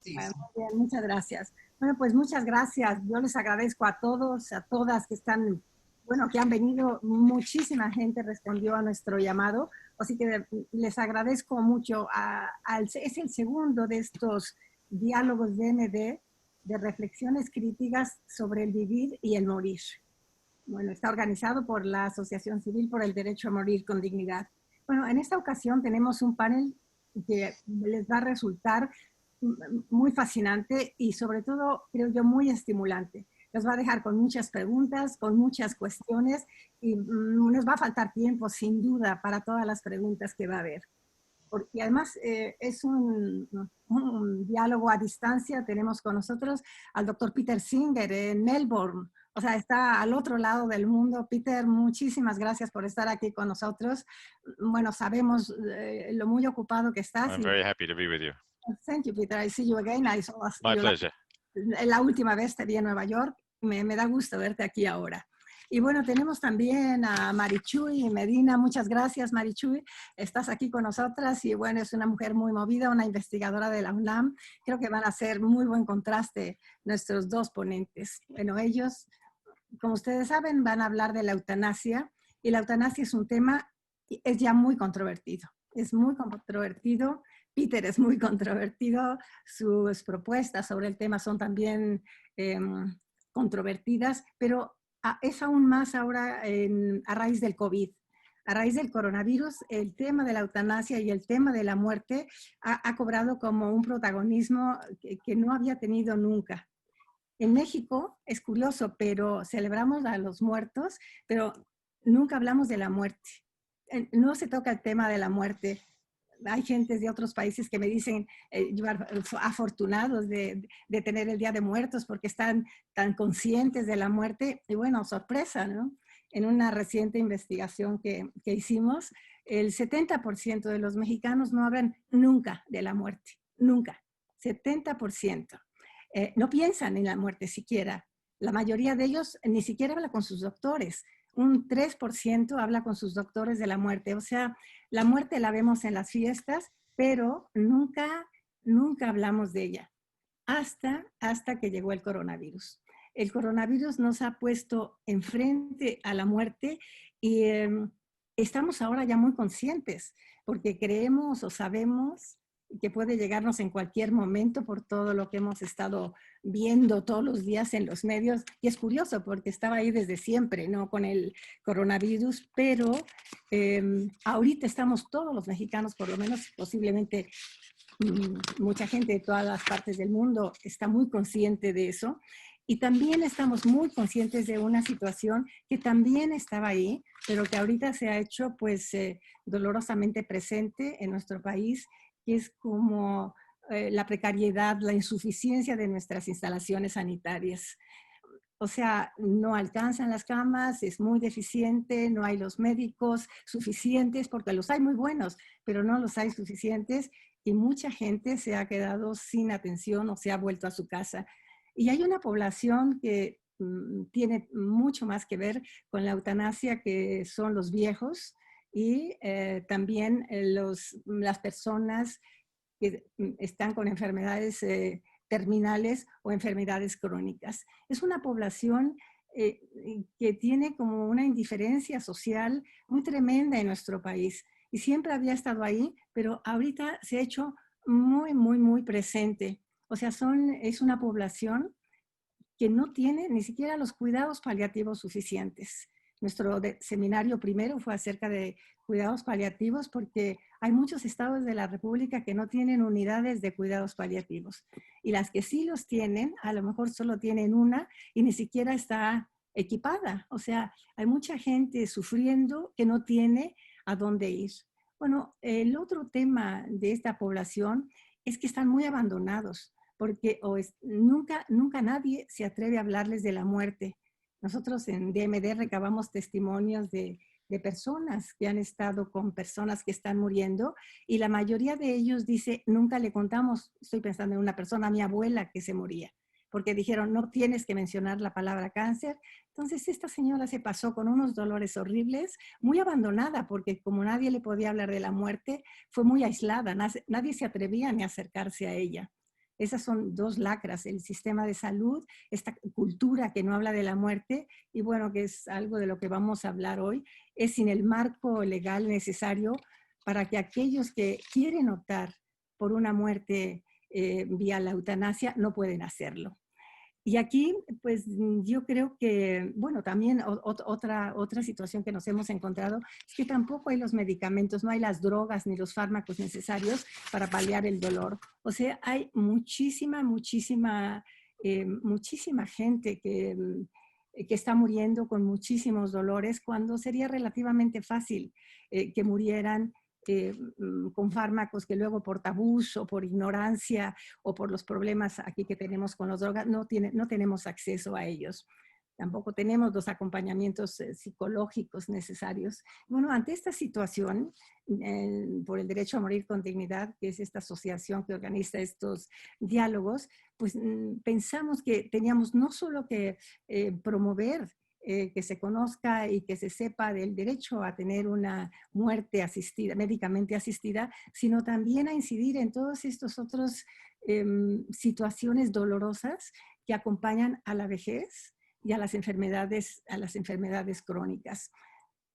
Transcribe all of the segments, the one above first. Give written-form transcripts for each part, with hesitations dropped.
Bueno, muy bien, muchas gracias. Bueno, pues muchas gracias. Yo les agradezco a todos, a todas que están, bueno, que han venido. Muchísima gente respondió a nuestro llamado. Así que les agradezco mucho. Es el segundo de estos diálogos de DMD, de reflexiones críticas sobre el vivir y el morir. Bueno, está organizado por la Asociación Civil por el Derecho a Morir con Dignidad. Bueno, en esta ocasión tenemos un panel que les va a resultar muy fascinante y sobre todo, creo yo, muy estimulante. Nos va a dejar con muchas preguntas, con muchas cuestiones y nos va a faltar tiempo, sin duda, para todas las preguntas que va a haber. Porque además es un diálogo a distancia. Tenemos con nosotros al doctor Peter Singer en Melbourne. O sea, está al otro lado del mundo. Peter, muchísimas gracias por estar aquí con nosotros. Bueno, sabemos lo muy ocupado que estás. I'm very happy to be with you. Thank you, Peter. I see you again. I saw My you pleasure. la última vez te vi en Nueva York. Me da gusto verte aquí ahora. Y bueno, tenemos también a Marichuy Medina. Muchas gracias, Marichuy. Estás aquí con nosotras y bueno, es una mujer muy movida, una investigadora de la UNAM. Creo que van a ser muy buen contraste nuestros dos ponentes. Bueno, ellos, como ustedes saben, van a hablar de la eutanasia y la eutanasia es un tema, es ya muy controvertido. Es muy controvertido. Peter es muy controvertido. Sus propuestas sobre el tema son también controvertidas, pero es aún más ahora a raíz del COVID. A raíz del coronavirus, el tema de la eutanasia y el tema de la muerte ha cobrado como un protagonismo que no había tenido nunca. En México es curioso, pero celebramos a los muertos, pero nunca hablamos de la muerte. No se toca el tema de la muerte. Hay gentes de otros países que me dicen afortunados de tener el Día de Muertos porque están tan conscientes de la muerte. Y bueno, sorpresa, ¿no? En una reciente investigación que hicimos, el 70% de los mexicanos no hablan nunca de la muerte, nunca, 70%. No piensan en la muerte siquiera. La mayoría de ellos ni siquiera habla con sus doctores. Un 3% habla con sus doctores de la muerte. O sea, la muerte la vemos en las fiestas, pero nunca hablamos de ella hasta que llegó el coronavirus. El coronavirus nos ha puesto enfrente a la muerte y estamos ahora ya muy conscientes porque creemos o sabemos que puede llegarnos en cualquier momento por todo lo que hemos estado viendo todos los días en los medios. Y es curioso porque estaba ahí desde siempre, ¿no? Con el coronavirus, pero ahorita estamos todos los mexicanos, por lo menos posiblemente mucha gente de todas las partes del mundo está muy consciente de eso. Y también estamos muy conscientes de una situación que también estaba ahí, pero que ahorita se ha hecho pues dolorosamente presente en nuestro país, que es como la precariedad, la insuficiencia de nuestras instalaciones sanitarias. O sea, no alcanzan las camas, es muy deficiente, no hay los médicos suficientes, porque los hay muy buenos, pero no los hay suficientes y mucha gente se ha quedado sin atención o se ha vuelto a su casa. Y hay una población que tiene mucho más que ver con la eutanasia, que son los viejos y también las personas que están con enfermedades terminales o enfermedades crónicas. Es una población que tiene como una indiferencia social muy tremenda en nuestro país y siempre había estado ahí, pero ahorita se ha hecho muy presente. O sea, es una población que no tiene ni siquiera los cuidados paliativos suficientes. Nuestro seminario primero fue acerca de cuidados paliativos porque hay muchos estados de la República que no tienen unidades de cuidados paliativos. Y las que sí los tienen, a lo mejor solo tienen una y ni siquiera está equipada. O sea, hay mucha gente sufriendo que no tiene a dónde ir. Bueno, el otro tema de esta población es que están muy abandonados porque nunca nadie se atreve a hablarles de la muerte. Nosotros en DMD recabamos testimonios de personas que han estado con personas que están muriendo y la mayoría de ellos dice, nunca le contamos, estoy pensando en una persona, mi abuela que se moría, porque dijeron, no tienes que mencionar la palabra cáncer. Entonces esta señora se pasó con unos dolores horribles, muy abandonada, porque como nadie le podía hablar de la muerte, fue muy aislada, nadie se atrevía ni a acercarse a ella. Esas son dos lacras, el sistema de salud, esta cultura que no habla de la muerte, y bueno, que es algo de lo que vamos a hablar hoy, es sin el marco legal necesario para que aquellos que quieren optar por una muerte vía la eutanasia no pueden hacerlo. Y aquí, pues yo creo que, bueno, también otra situación que nos hemos encontrado es que tampoco hay los medicamentos, no hay las drogas ni los fármacos necesarios para paliar el dolor. O sea, hay muchísima gente que está muriendo con muchísimos dolores cuando sería relativamente fácil que murieran con fármacos que luego por tabús o por ignorancia o por los problemas aquí que tenemos con las drogas, no tenemos acceso a ellos. Tampoco tenemos los acompañamientos psicológicos necesarios. Bueno, ante esta situación, por el derecho a morir con dignidad, que es esta asociación que organiza estos diálogos, pues pensamos que teníamos no solo que promover que se conozca y que se sepa del derecho a tener una muerte asistida, médicamente asistida, sino también a incidir en todos estos otros situaciones dolorosas que acompañan a la vejez y a las enfermedades crónicas.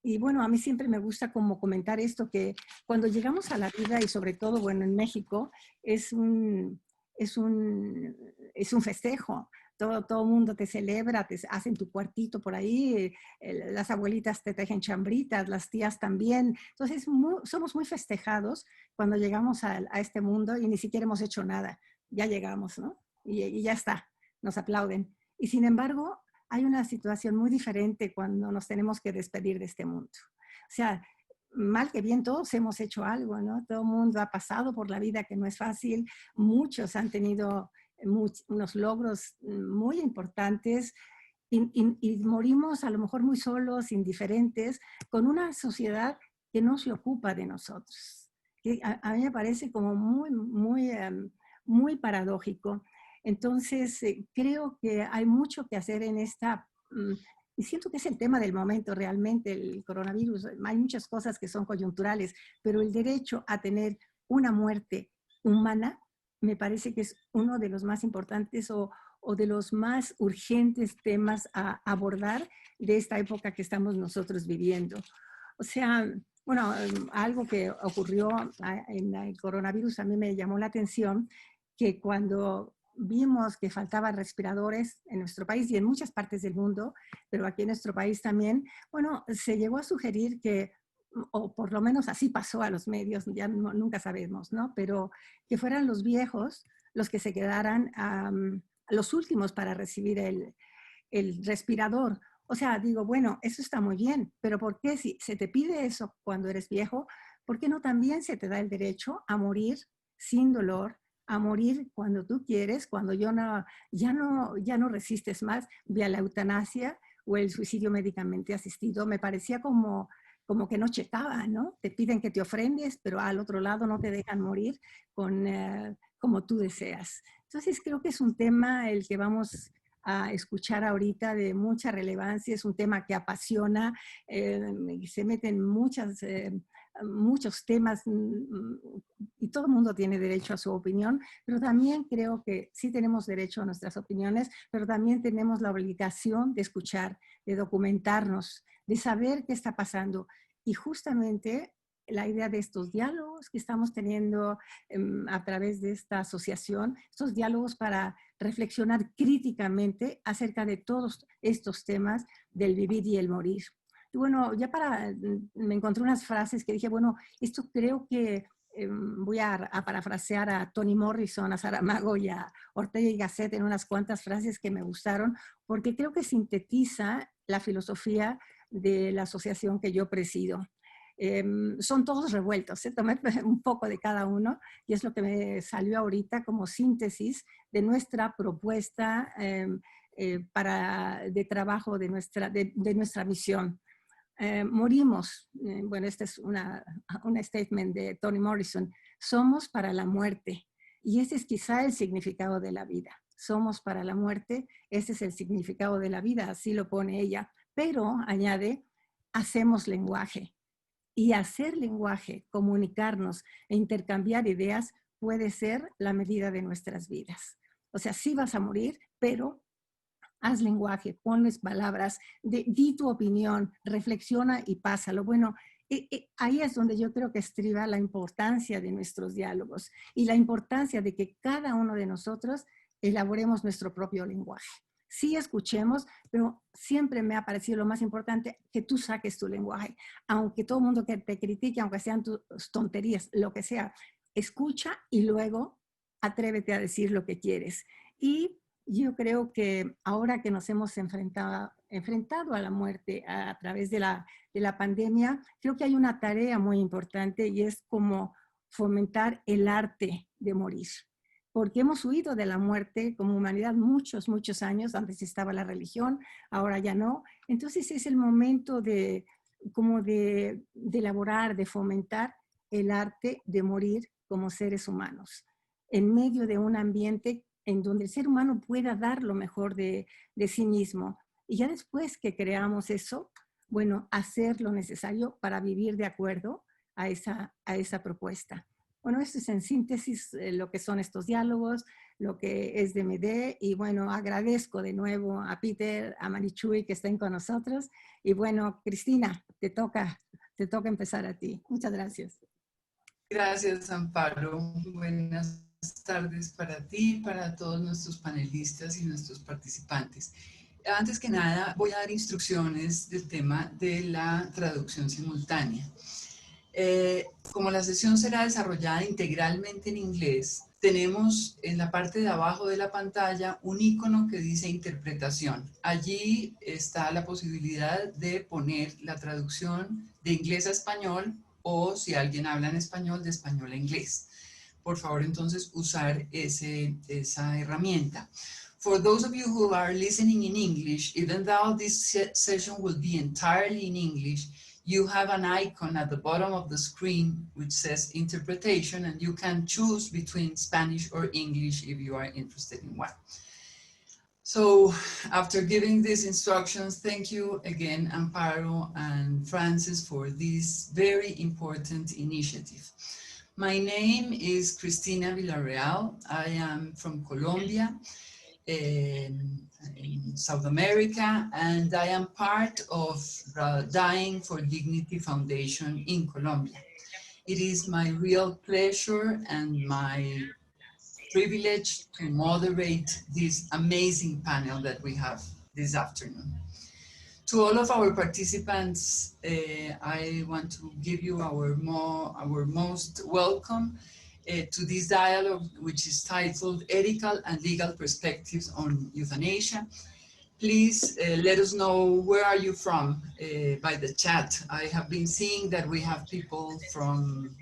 Y bueno, a mí siempre me gusta como comentar esto, que cuando llegamos a la vida, y sobre todo, bueno, en México, es un, es un, es un festejo. Todo mundo te celebra, te hacen tu cuartito por ahí, las abuelitas te tejen chambritas, las tías también. Entonces, somos muy festejados cuando llegamos a este mundo y ni siquiera hemos hecho nada. Ya llegamos, ¿no? Y ya está, nos aplauden. Y sin embargo, hay una situación muy diferente cuando nos tenemos que despedir de este mundo. O sea, mal que bien todos hemos hecho algo, ¿no? Todo el mundo ha pasado por la vida que no es fácil, muchos han tenido unos logros muy importantes y morimos a lo mejor muy solos, indiferentes, con una sociedad que no se ocupa de nosotros. Que a mí me parece como muy paradójico. Entonces, creo que hay mucho que hacer en esta, y siento que es el tema del momento realmente, el coronavirus. Hay muchas cosas que son coyunturales, pero el derecho a tener una muerte humana me parece que es uno de los más importantes o de los más urgentes temas a abordar de esta época que estamos nosotros viviendo. O sea, bueno, algo que ocurrió en el coronavirus a mí me llamó la atención, que cuando vimos que faltaban respiradores en nuestro país y en muchas partes del mundo, pero aquí en nuestro país también, bueno, se llegó a sugerir que, o por lo menos así pasó a los medios, ya nunca sabemos, ¿no? Pero que fueran los viejos los que se quedaran los últimos para recibir el respirador. O sea, digo, bueno, eso está muy bien, pero ¿por qué si se te pide eso cuando eres viejo, por qué no también se te da el derecho a morir sin dolor, a morir cuando tú quieres, cuando ya no resistes más, vía la eutanasia o el suicidio médicamente asistido? Me parecía como que no checaba, ¿no? Te piden que te ofrendes, pero al otro lado no te dejan morir como tú deseas. Entonces creo que es un tema el que vamos a escuchar ahorita de mucha relevancia, es un tema que apasiona, se meten muchos temas y todo el mundo tiene derecho a su opinión, pero también creo que sí tenemos derecho a nuestras opiniones, pero también tenemos la obligación de escuchar, de documentarnos, de saber qué está pasando. Y justamente la idea de estos diálogos que estamos teniendo a través de esta asociación, estos diálogos para reflexionar críticamente acerca de todos estos temas del vivir y el morir. Y bueno, me encontré unas frases que dije, bueno, esto creo que voy a parafrasear a Toni Morrison, a Saramago y a Ortega y Gasset en unas cuantas frases que me gustaron, porque creo que sintetiza la filosofía de la asociación que yo presido. Son todos revueltos, tomé un poco de cada uno y es lo que me salió ahorita como síntesis de nuestra propuesta de trabajo de nuestra misión. Morimos, bueno, este es un statement de Toni Morrison, somos para la muerte. Y ese es quizá el significado de la vida. Somos para la muerte, ese es el significado de la vida, así lo pone ella. Pero, añade, hacemos lenguaje. Y hacer lenguaje, comunicarnos e intercambiar ideas puede ser la medida de nuestras vidas. O sea, sí vas a morir, pero haz lenguaje, ponles palabras, di tu opinión, reflexiona y pásalo. Bueno, ahí es donde yo creo que estriba la importancia de nuestros diálogos y la importancia de que cada uno de nosotros elaboremos nuestro propio lenguaje. Sí escuchemos, pero siempre me ha parecido lo más importante que tú saques tu lenguaje. Aunque todo el mundo que te critique, aunque sean tus tonterías, lo que sea, escucha y luego atrévete a decir lo que quieres. Y yo creo que ahora que nos hemos enfrentado a la muerte a través de la pandemia, creo que hay una tarea muy importante y es como fomentar el arte de morir. Porque hemos huido de la muerte como humanidad muchos, muchos años. Antes estaba la religión, ahora ya no. Entonces es el momento de elaborar, de fomentar el arte de morir como seres humanos, en medio de un ambiente en donde el ser humano pueda dar lo mejor de sí mismo. Y ya después que creamos eso, bueno, hacer lo necesario para vivir de acuerdo a esa propuesta. Bueno, esto es en síntesis lo que son estos diálogos, lo que es DMD, y bueno, agradezco de nuevo a Peter, a Marichuy que estén con nosotros, y bueno, Cristina, te toca empezar a ti. Muchas gracias. Gracias, Amparo. Buenas tardes para ti, para todos nuestros panelistas y nuestros participantes. Antes que nada, voy a dar instrucciones del tema de la traducción simultánea. Como la sesión será desarrollada integralmente en inglés, tenemos en la parte de abajo de la pantalla un icono que dice interpretación. Allí está la posibilidad de poner la traducción de inglés a español o si alguien habla en español, de español a inglés. Por favor, entonces, usar esa herramienta. For those of you who are listening in English, even though this session will be entirely in English, you have an icon at the bottom of the screen which says interpretation, and you can choose between Spanish or English if you are interested in one. So after giving these instructions, thank you again, Amparo and Francis, for this very important initiative. My name is Cristina Villarreal. I am from Colombia, in South America, and I am part of the Dying for Dignity Foundation in Colombia. It is my real pleasure and my privilege to moderate this amazing panel that we have this afternoon. To all of our participants, I want to give you our most welcome to this dialogue, which is titled Ethical and Legal Perspectives on Euthanasia. Please let us know where are you from by the chat. I have been seeing that we have people from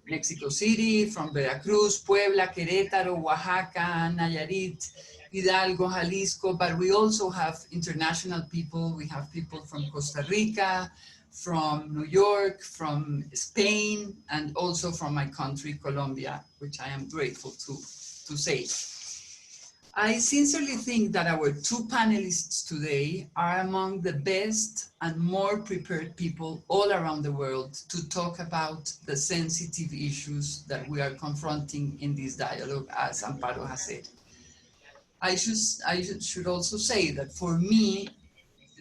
Mexico City, from Veracruz, Puebla, Querétaro, Oaxaca, Nayarit, Hidalgo, Jalisco, but we also have international people. We have people from Costa Rica, from New York, from Spain, and also from my country, Colombia, which I am grateful to say. I sincerely think that our two panelists today are among the best and more prepared people all around the world to talk about the sensitive issues that we are confronting in this dialogue, as Amparo has said. I should also say that for me,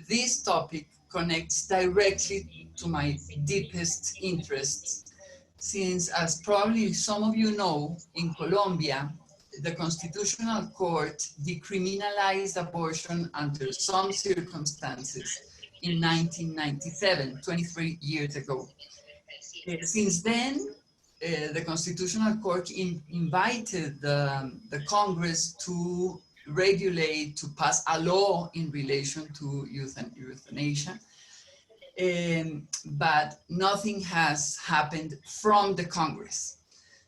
this topic connects directly to my deepest interests, since, as probably some of you know, in Colombia, the Constitutional Court decriminalized abortion under some circumstances in 1997, 23 years ago. Since then, the Constitutional Court invited the Congress to regulate, to pass a law in relation to euthanasia, but nothing has happened from the Congress.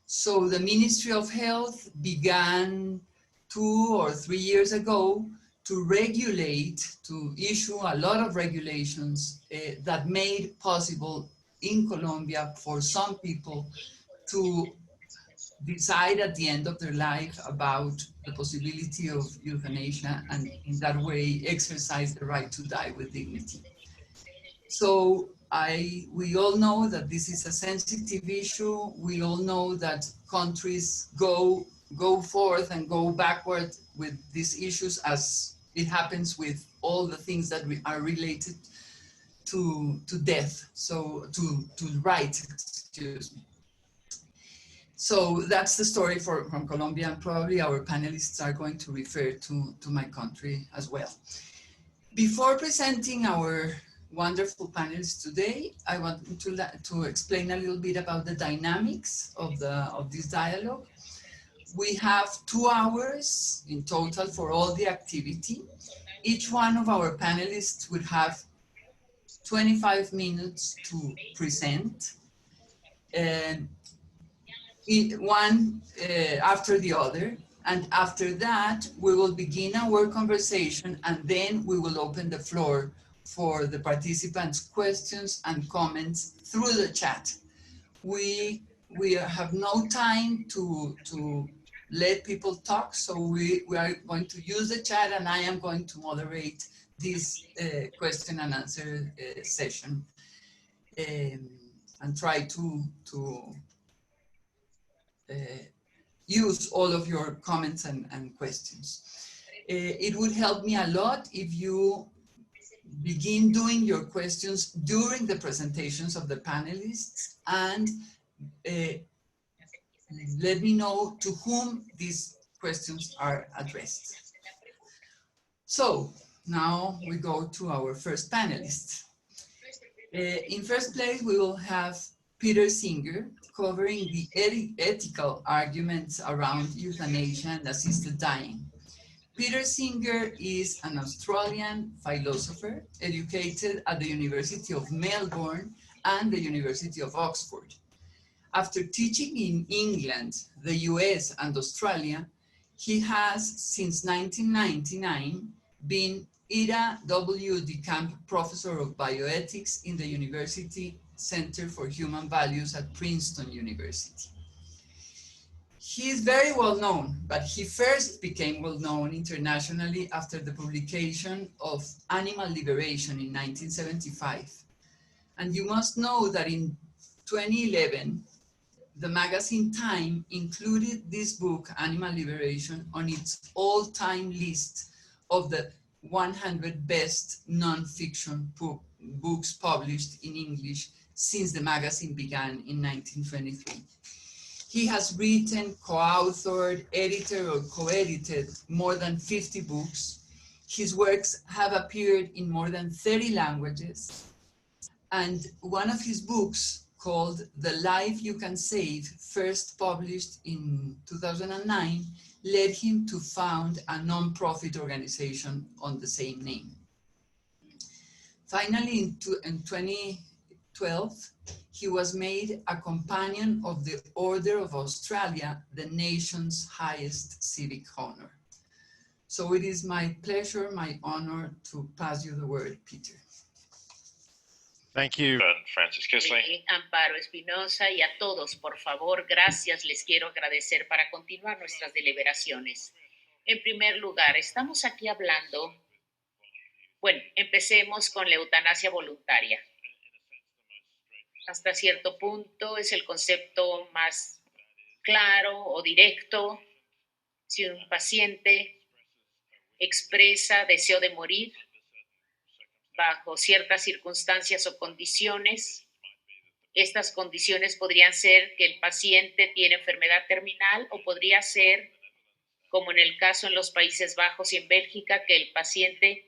So the Ministry of Health began 2 or 3 years ago to regulate, to issue a lot of regulations that made possible in Colombia for some people to decide at the end of their life about the possibility of euthanasia and in that way exercise the right to die with dignity. So we all know that this is a sensitive issue. We all know that countries go forth and go backward with these issues, as it happens with all the things that are related to death, so to rights, excuse me. So that's the story from Colombia, and probably our panelists are going to refer to my country as well. Before presenting our wonderful panelists today, I want to explain a little bit about the dynamics of this dialogue. We have 2 hours in total for all the activity. Each one of our panelists would have 25 minutes to present, one after the other. And after that, we will begin our conversation, and then we will open the floor for the participants' questions and comments through the chat. We have no time to let people talk, so we are going to use the chat, and I am going to moderate this question and answer session, and try to use all of your comments and questions. It would help me a lot if you begin doing your questions during the presentations of the panelists, and let me know to whom these questions are addressed. So now we go to our first panelist. In first place, we will have Peter Singer, covering the ethical arguments around euthanasia and assisted dying. Peter Singer is an Australian philosopher educated at the University of Melbourne and the University of Oxford. After teaching in England, the US, and Australia, he has, since 1999, been Ida W. DeCamp Professor of Bioethics in the University Center for Human Values at Princeton University. He is very well known, but he first became well known internationally after the publication of Animal Liberation in 1975. And you must know that in 2011, the magazine Time included this book, Animal Liberation, on its all-time list of the 100 best non-fiction books published in English since the magazine began in 1923. He has written, co-authored, edited, or co-edited more than 50 books. His works have appeared in more than 30 languages. And one of his books, called The Life You Can Save, first published in 2009, led him to found a non-profit organization on the same name. Finally, in 2012, he was made a companion of the Order of Australia, the nation's highest civic honor. So it is my pleasure, my honor, to pass you the word, Peter. Thank you, Francis Kissling. Amparo Espinosa, y a todos, por favor, gracias, les quiero agradecer para continuar nuestras deliberaciones. En primer lugar, estamos aquí hablando, bueno, empecemos con la eutanasia voluntaria. Hasta cierto punto es el concepto más claro o directo. Si un paciente expresa deseo de morir bajo ciertas circunstancias o condiciones, estas condiciones podrían ser que el paciente tiene enfermedad terminal, o podría ser, como en el caso en los Países Bajos y en Bélgica, que el paciente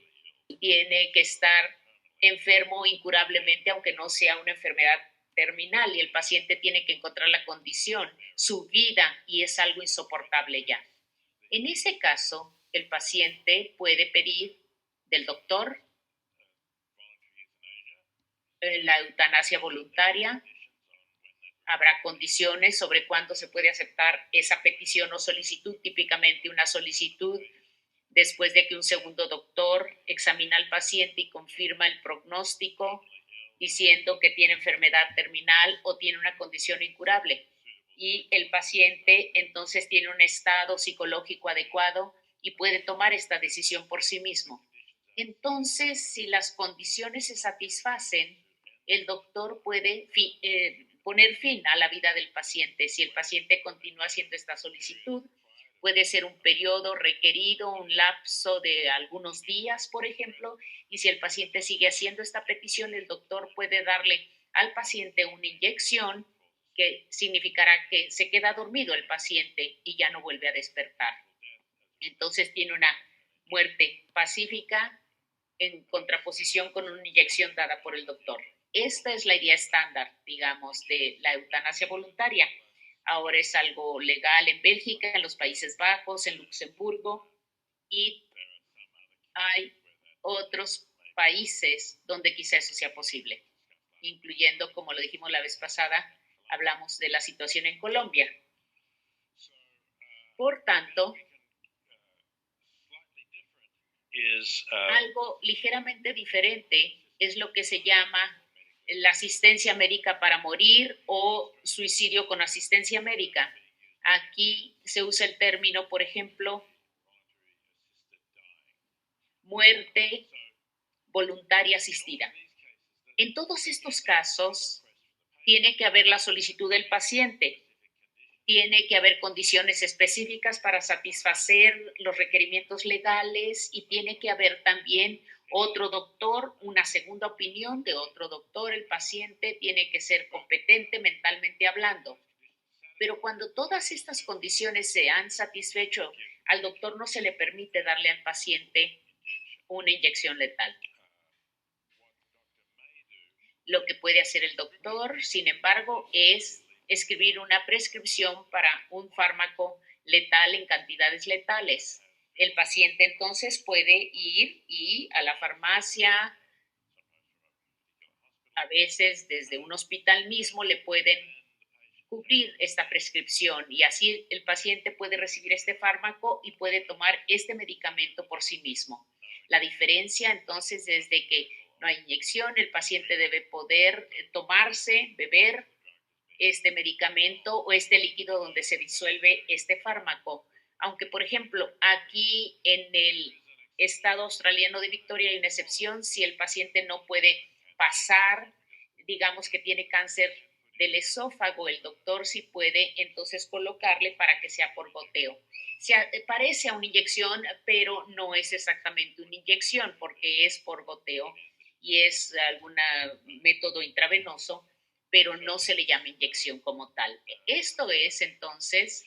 tiene que estar enfermo incurablemente, aunque no sea una enfermedad terminal, y el paciente tiene que encontrar la condición, su vida, y es algo insoportable ya. En ese caso, el paciente puede pedir del doctor la eutanasia voluntaria. Habrá condiciones sobre cuándo se puede aceptar esa petición o solicitud, típicamente una solicitud después de que un segundo doctor examina al paciente y confirma el pronóstico, diciendo que tiene enfermedad terminal o tiene una condición incurable. Y el paciente entonces tiene un estado psicológico adecuado y puede tomar esta decisión por sí mismo. Entonces, si las condiciones se satisfacen, el doctor puede poner fin a la vida del paciente. Si el paciente continúa haciendo esta solicitud, puede ser un periodo requerido, un lapso de algunos días, por ejemplo, y si el paciente sigue haciendo esta petición, el doctor puede darle al paciente una inyección que significará que se queda dormido el paciente y ya no vuelve a despertar. Entonces tiene una muerte pacífica en contraposición con una inyección dada por el doctor. Esta es la idea estándar, digamos, de la eutanasia voluntaria. Ahora es algo legal en Bélgica, en los Países Bajos, en Luxemburgo, y hay otros países donde quizá eso sea posible, incluyendo, como lo dijimos la vez pasada, hablamos de la situación en Colombia. Por tanto, algo ligeramente diferente es lo que se llama la asistencia médica para morir o suicidio con asistencia médica. Aquí se usa el término, por ejemplo, muerte voluntaria asistida. En todos estos casos, tiene que haber la solicitud del paciente, tiene que haber condiciones específicas para satisfacer los requerimientos legales y tiene que haber también otro doctor, una segunda opinión de otro doctor. El paciente tiene que ser competente mentalmente hablando. Pero cuando todas estas condiciones se han satisfecho, al doctor no se le permite darle al paciente una inyección letal. Lo que puede hacer el doctor, sin embargo, es escribir una prescripción para un fármaco letal en cantidades letales. El paciente entonces puede ir a la farmacia, a veces desde un hospital mismo le pueden cubrir esta prescripción y así el paciente puede recibir este fármaco y puede tomar este medicamento por sí mismo. La diferencia entonces es de que no hay inyección, el paciente debe poder tomarse, beber este medicamento o este líquido donde se disuelve este fármaco. Aunque, por ejemplo, aquí en el estado australiano de Victoria hay una excepción, si el paciente no puede pasar, digamos que tiene cáncer del esófago, el doctor sí puede entonces colocarle para que sea por goteo. Parece a una inyección, pero no es exactamente una inyección porque es por goteo y es algún método intravenoso, pero no se le llama inyección como tal. Esto es entonces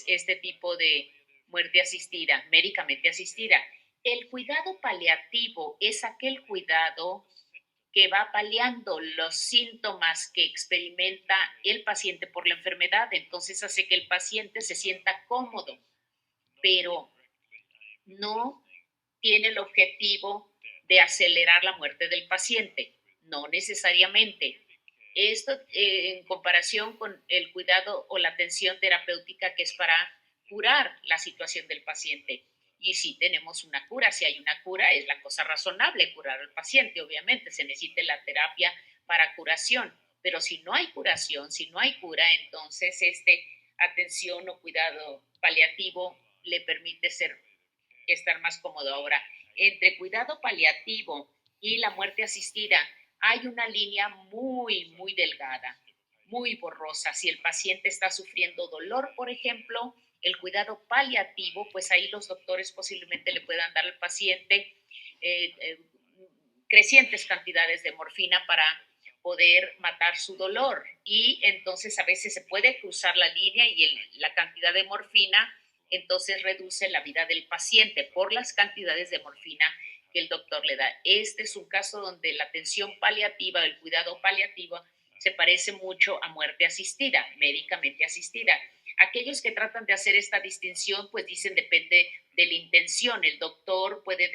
este tipo de muerte asistida, médicamente asistida. El cuidado paliativo es aquel cuidado que va paliando los síntomas que experimenta el paciente por la enfermedad, entonces hace que el paciente se sienta cómodo, pero no tiene el objetivo de acelerar la muerte del paciente, no necesariamente. Esto en comparación con el cuidado o la atención terapéutica que es para curar la situación del paciente. Y si tenemos una cura, si hay una cura, es la cosa razonable curar al paciente. Obviamente se necesita la terapia para curación, pero si no hay curación, si no hay cura, entonces atención o cuidado paliativo le permite estar más cómodo. Ahora, entre cuidado paliativo y la muerte asistida hay una línea muy, muy delgada, muy borrosa. Si el paciente está sufriendo dolor, por ejemplo, el cuidado paliativo, pues ahí los doctores posiblemente le puedan dar al paciente crecientes cantidades de morfina para poder matar su dolor. Y entonces a veces se puede cruzar la línea y la cantidad de morfina entonces reduce la vida del paciente por las cantidades de morfina que el doctor le da. Este es un caso donde la atención paliativa, el cuidado paliativo, se parece mucho a muerte asistida, médicamente asistida. Aquellos que tratan de hacer esta distinción, pues dicen depende de la intención. El doctor puede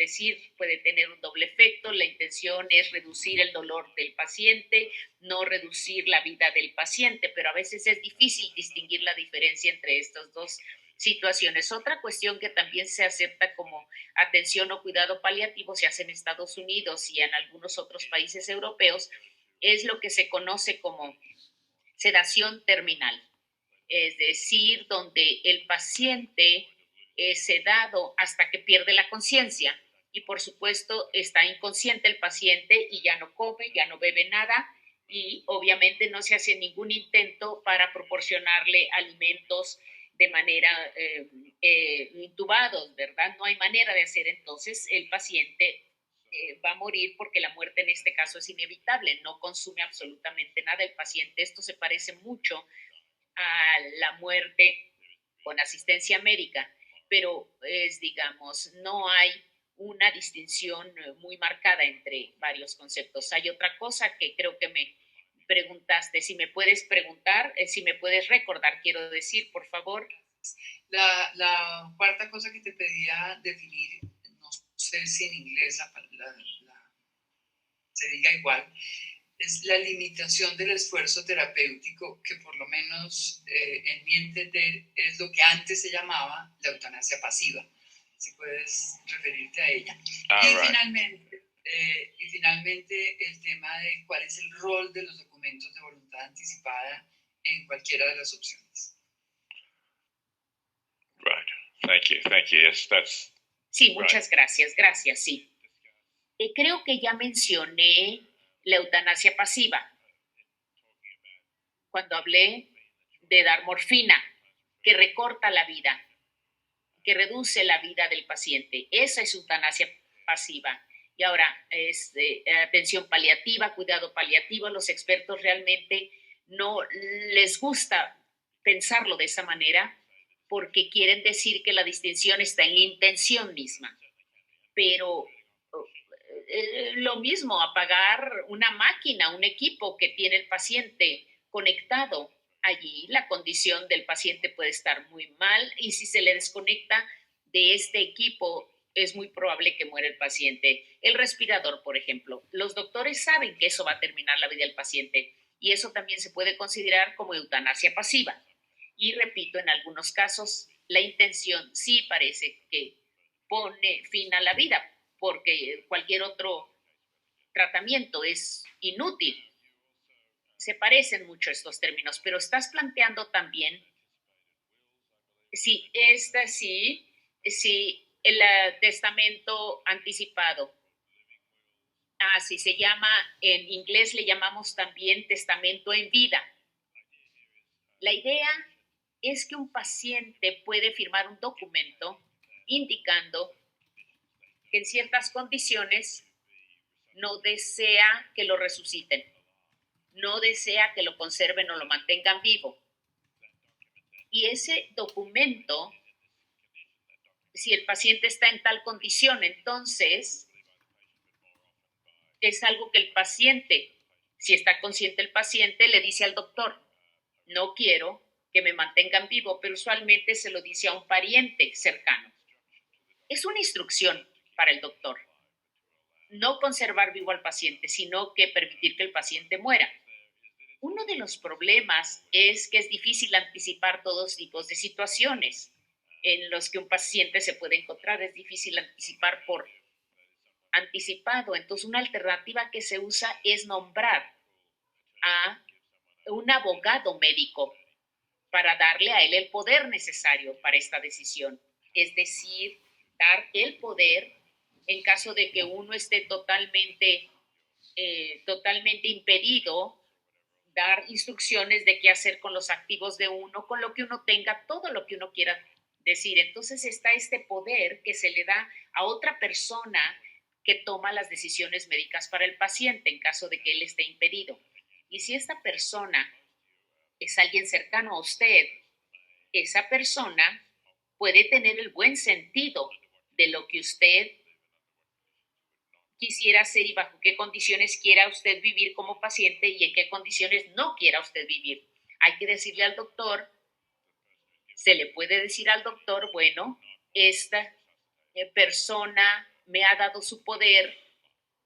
tener un doble efecto. La intención es reducir el dolor del paciente, no reducir la vida del paciente, pero a veces es difícil distinguir la diferencia entre estas dos situaciones. Otra cuestión que también se acepta como atención o cuidado paliativo se hace en Estados Unidos y en algunos otros países europeos es lo que se conoce como sedación terminal, es decir, donde el paciente es sedado hasta que pierde la conciencia y por supuesto está inconsciente el paciente y ya no come, ya no bebe nada y obviamente no se hace ningún intento para proporcionarle alimentos de manera intubados, ¿verdad? No hay manera de hacer, entonces el paciente va a morir porque la muerte en este caso es inevitable, no consume absolutamente nada el paciente. Esto se parece mucho a la muerte con asistencia médica, pero es, digamos, no hay una distinción muy marcada entre varios conceptos. Hay otra cosa que creo que me preguntaste, si me puedes preguntar, si me puedes recordar, quiero decir, por favor. La cuarta cosa que te pedía definir, no sé si en inglés se diga igual, es la limitación del esfuerzo terapéutico, que por lo menos en mi entender es lo que antes se llamaba la eutanasia pasiva, si puedes referirte a ella. Y finalmente el tema de cuál es el rol de los documentos de voluntad anticipada en cualquiera de las opciones. Right. Thank you. Yes, that's... Sí, muchas gracias, sí. Creo que ya mencioné la eutanasia pasiva cuando hablé de dar morfina, que recorta la vida, que reduce la vida del paciente. Esa es eutanasia pasiva. Y ahora es atención paliativa, cuidado paliativo. Los expertos realmente no les gusta pensarlo de esa manera porque quieren decir que la distinción está en la intención misma. Pero lo mismo, apagar una máquina, un equipo que tiene el paciente conectado, allí la condición del paciente puede estar muy mal y si se le desconecta de este equipo es muy probable que muera el paciente. El respirador, por ejemplo, los doctores saben que eso va a terminar la vida del paciente y eso también se puede considerar como eutanasia pasiva. Y repito, en algunos casos la intención sí parece que pone fin a la vida porque cualquier otro tratamiento es inútil. Se parecen mucho estos términos, pero estás planteando también, sí, el testamento anticipado. Así se llama, en inglés le llamamos también testamento en vida. La idea es que un paciente puede firmar un documento indicando que en ciertas condiciones no desea que lo resuciten, no desea que lo conserven o lo mantengan vivo. Y ese documento, si el paciente está en tal condición, entonces es algo que el paciente, si está consciente el paciente, le dice al doctor, no quiero que me mantengan vivo, pero usualmente se lo dice a un pariente cercano. Es una instrucción para el doctor. No conservar vivo al paciente, sino que permitir que el paciente muera. Uno de los problemas es que es difícil anticipar todos tipos de situaciones en los que un paciente se puede encontrar. Es difícil anticipar por anticipado. Entonces, una alternativa que se usa es nombrar a un abogado médico para darle a él el poder necesario para esta decisión. Es decir, dar el poder en caso de que uno esté totalmente impedido, dar instrucciones de qué hacer con los activos de uno, con lo que uno tenga, todo lo que uno quiera decir. Entonces está este poder que se le da a otra persona que toma las decisiones médicas para el paciente en caso de que él esté impedido. Y si esta persona es alguien cercano a usted, esa persona puede tener el buen sentido de lo que usted quisiera hacer y bajo qué condiciones quiera usted vivir como paciente y en qué condiciones no quiera usted vivir. Hay que decirle al doctor, se le puede decir al doctor, bueno, esta persona me ha dado su poder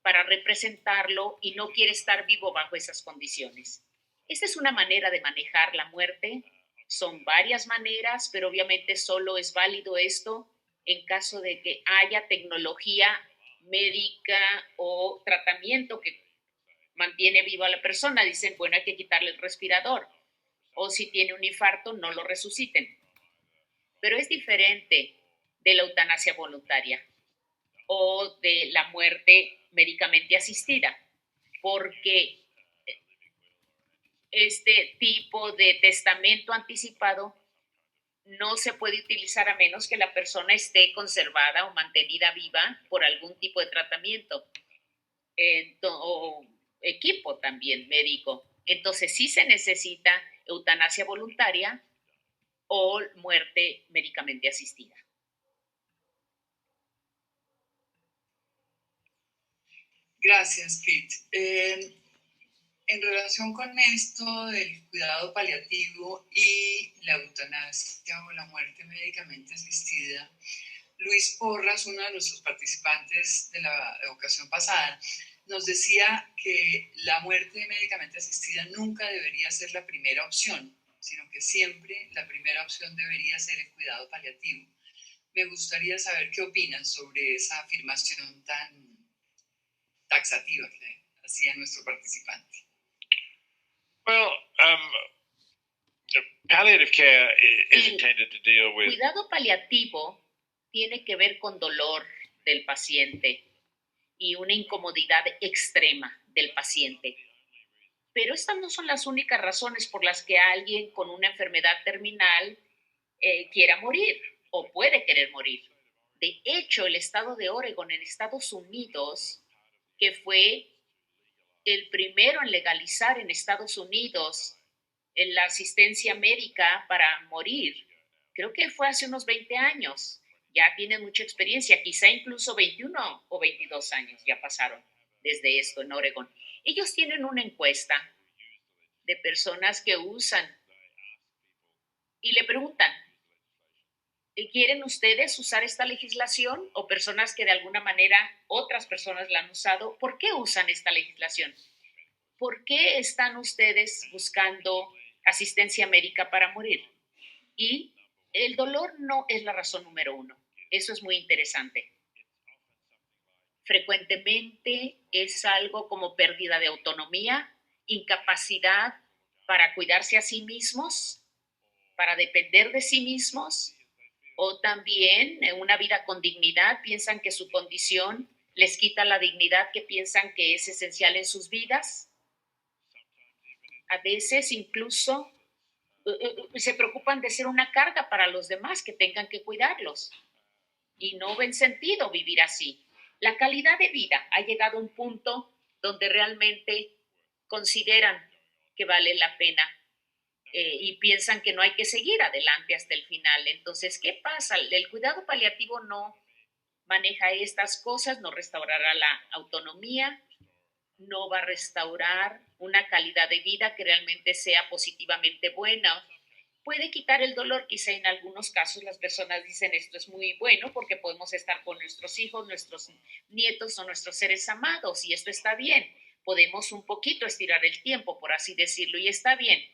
para representarlo y no quiere estar vivo bajo esas condiciones. Esta es una manera de manejar la muerte. Son varias maneras, pero obviamente solo es válido esto en caso de que haya tecnología médica o tratamiento que mantiene viva a la persona. Dicen, bueno, hay que quitarle el respirador. O si tiene un infarto, no lo resuciten. Pero es diferente de la eutanasia voluntaria. o de la muerte médicamente asistida, porque este tipo de testamento anticipado no se puede utilizar a menos que la persona esté conservada o mantenida viva por algún tipo de tratamiento o equipo también médico. Entonces sí se necesita eutanasia voluntaria o muerte médicamente asistida. Gracias, Pete. En relación con esto del cuidado paliativo y la eutanasia o la muerte médicamente asistida, Luis Porras, uno de nuestros participantes de la ocasión pasada, nos decía que la muerte médicamente asistida nunca debería ser la primera opción, sino que siempre la primera opción debería ser el cuidado paliativo. Me gustaría saber qué opinan sobre esa afirmación tan taxativa que hacía nuestro participante. Well, palliative care is intended to deal with. Cuidado paliativo tiene que ver con dolor del paciente y una incomodidad extrema del paciente. Pero estas no son las únicas razones por las que alguien con una enfermedad terminal quiera morir o puede querer morir. De hecho, el estado de Oregon en Estados Unidos, que fue el primero en legalizar en Estados Unidos en la asistencia médica para morir, creo que fue hace unos 20 años. Ya tienen mucha experiencia, quizá incluso 21 o 22 años ya pasaron desde esto en Oregon. Ellos tienen una encuesta de personas que usan y le preguntan, ¿quieren ustedes usar esta legislación? O personas que de alguna manera otras personas la han usado, ¿por qué usan esta legislación? ¿Por qué están ustedes buscando asistencia médica para morir? Y el dolor no es la razón número uno. Eso es muy interesante. Frecuentemente es algo como pérdida de autonomía, incapacidad para cuidarse a sí mismos, para depender de sí mismos, o también una vida con dignidad. Piensan que su condición les quita la dignidad que piensan que es esencial en sus vidas. A veces incluso se preocupan de ser una carga para los demás que tengan que cuidarlos y no ven sentido vivir así. La calidad de vida ha llegado a un punto donde realmente consideran que vale la pena y piensan que no hay que seguir adelante hasta el final. Entonces, ¿qué pasa? El cuidado paliativo no maneja estas cosas, no restaurará la autonomía, no va a restaurar una calidad de vida que realmente sea positivamente buena. Puede quitar el dolor, quizá en algunos casos las personas dicen esto es muy bueno porque podemos estar con nuestros hijos, nuestros nietos o nuestros seres amados y esto está bien. Podemos un poquito estirar el tiempo, por así decirlo, y está bien,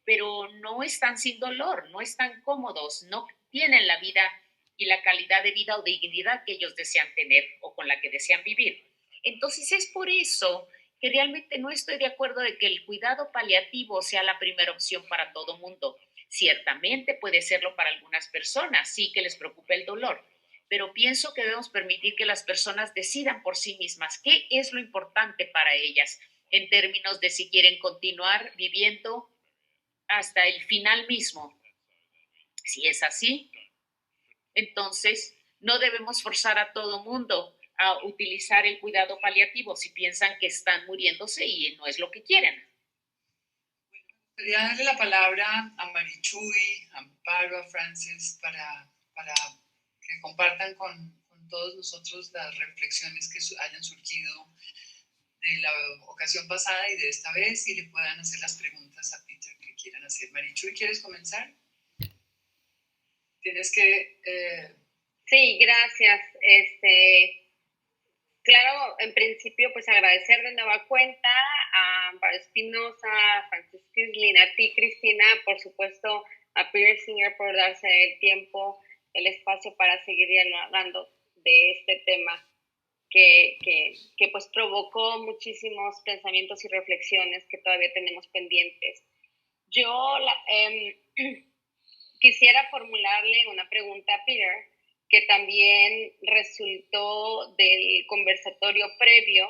pero no están sin dolor, no están cómodos, no tienen la vida y la calidad de vida o dignidad que ellos desean tener o con la que desean vivir. Entonces es por eso que realmente no estoy de acuerdo de que el cuidado paliativo sea la primera opción para todo mundo. Ciertamente puede serlo para algunas personas, sí que les preocupa el dolor, pero pienso que debemos permitir que las personas decidan por sí mismas qué es lo importante para ellas en términos de si quieren continuar viviendo hasta el final mismo. Si es así, entonces no debemos forzar a todo mundo a utilizar el cuidado paliativo si piensan que están muriéndose y no es lo que quieren. Quería darle la palabra a Marichuy, a Amparo, a Frances, para que compartan con todos nosotros las reflexiones que hayan surgido de la ocasión pasada y de esta vez, y le puedan hacer las preguntas a Peter que quieran hacer. Marichuy, ¿quieres comenzar? Tienes que... Sí, gracias. Claro, en principio, pues agradecer de nueva cuenta a Amparo Espinosa, a Frances Kislin, a ti, Cristina, por supuesto, a Peter Singer por darse el tiempo, el espacio para seguir dialogando de este tema que pues provocó muchísimos pensamientos y reflexiones que todavía tenemos pendientes. Yo quisiera formularle una pregunta a Peter que también resultó del conversatorio previo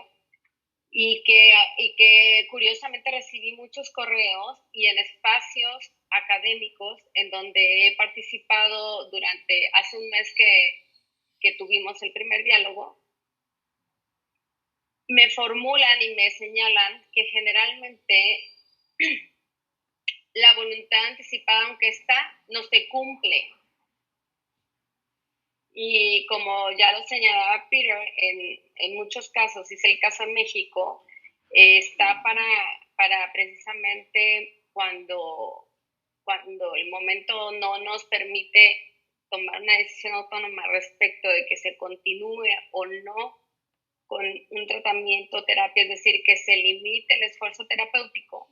y que curiosamente recibí muchos correos y en espacios académicos en donde he participado durante hace un mes que tuvimos el primer diálogo, me formulan y me señalan que generalmente la voluntad anticipada, aunque está, no se cumple. Y como ya lo señalaba Peter, en muchos casos, y es el caso de México, está para precisamente cuando el momento no nos permite tomar una decisión autónoma respecto de que se continúe o no con un tratamiento, terapia, es decir, que se limite el esfuerzo terapéutico,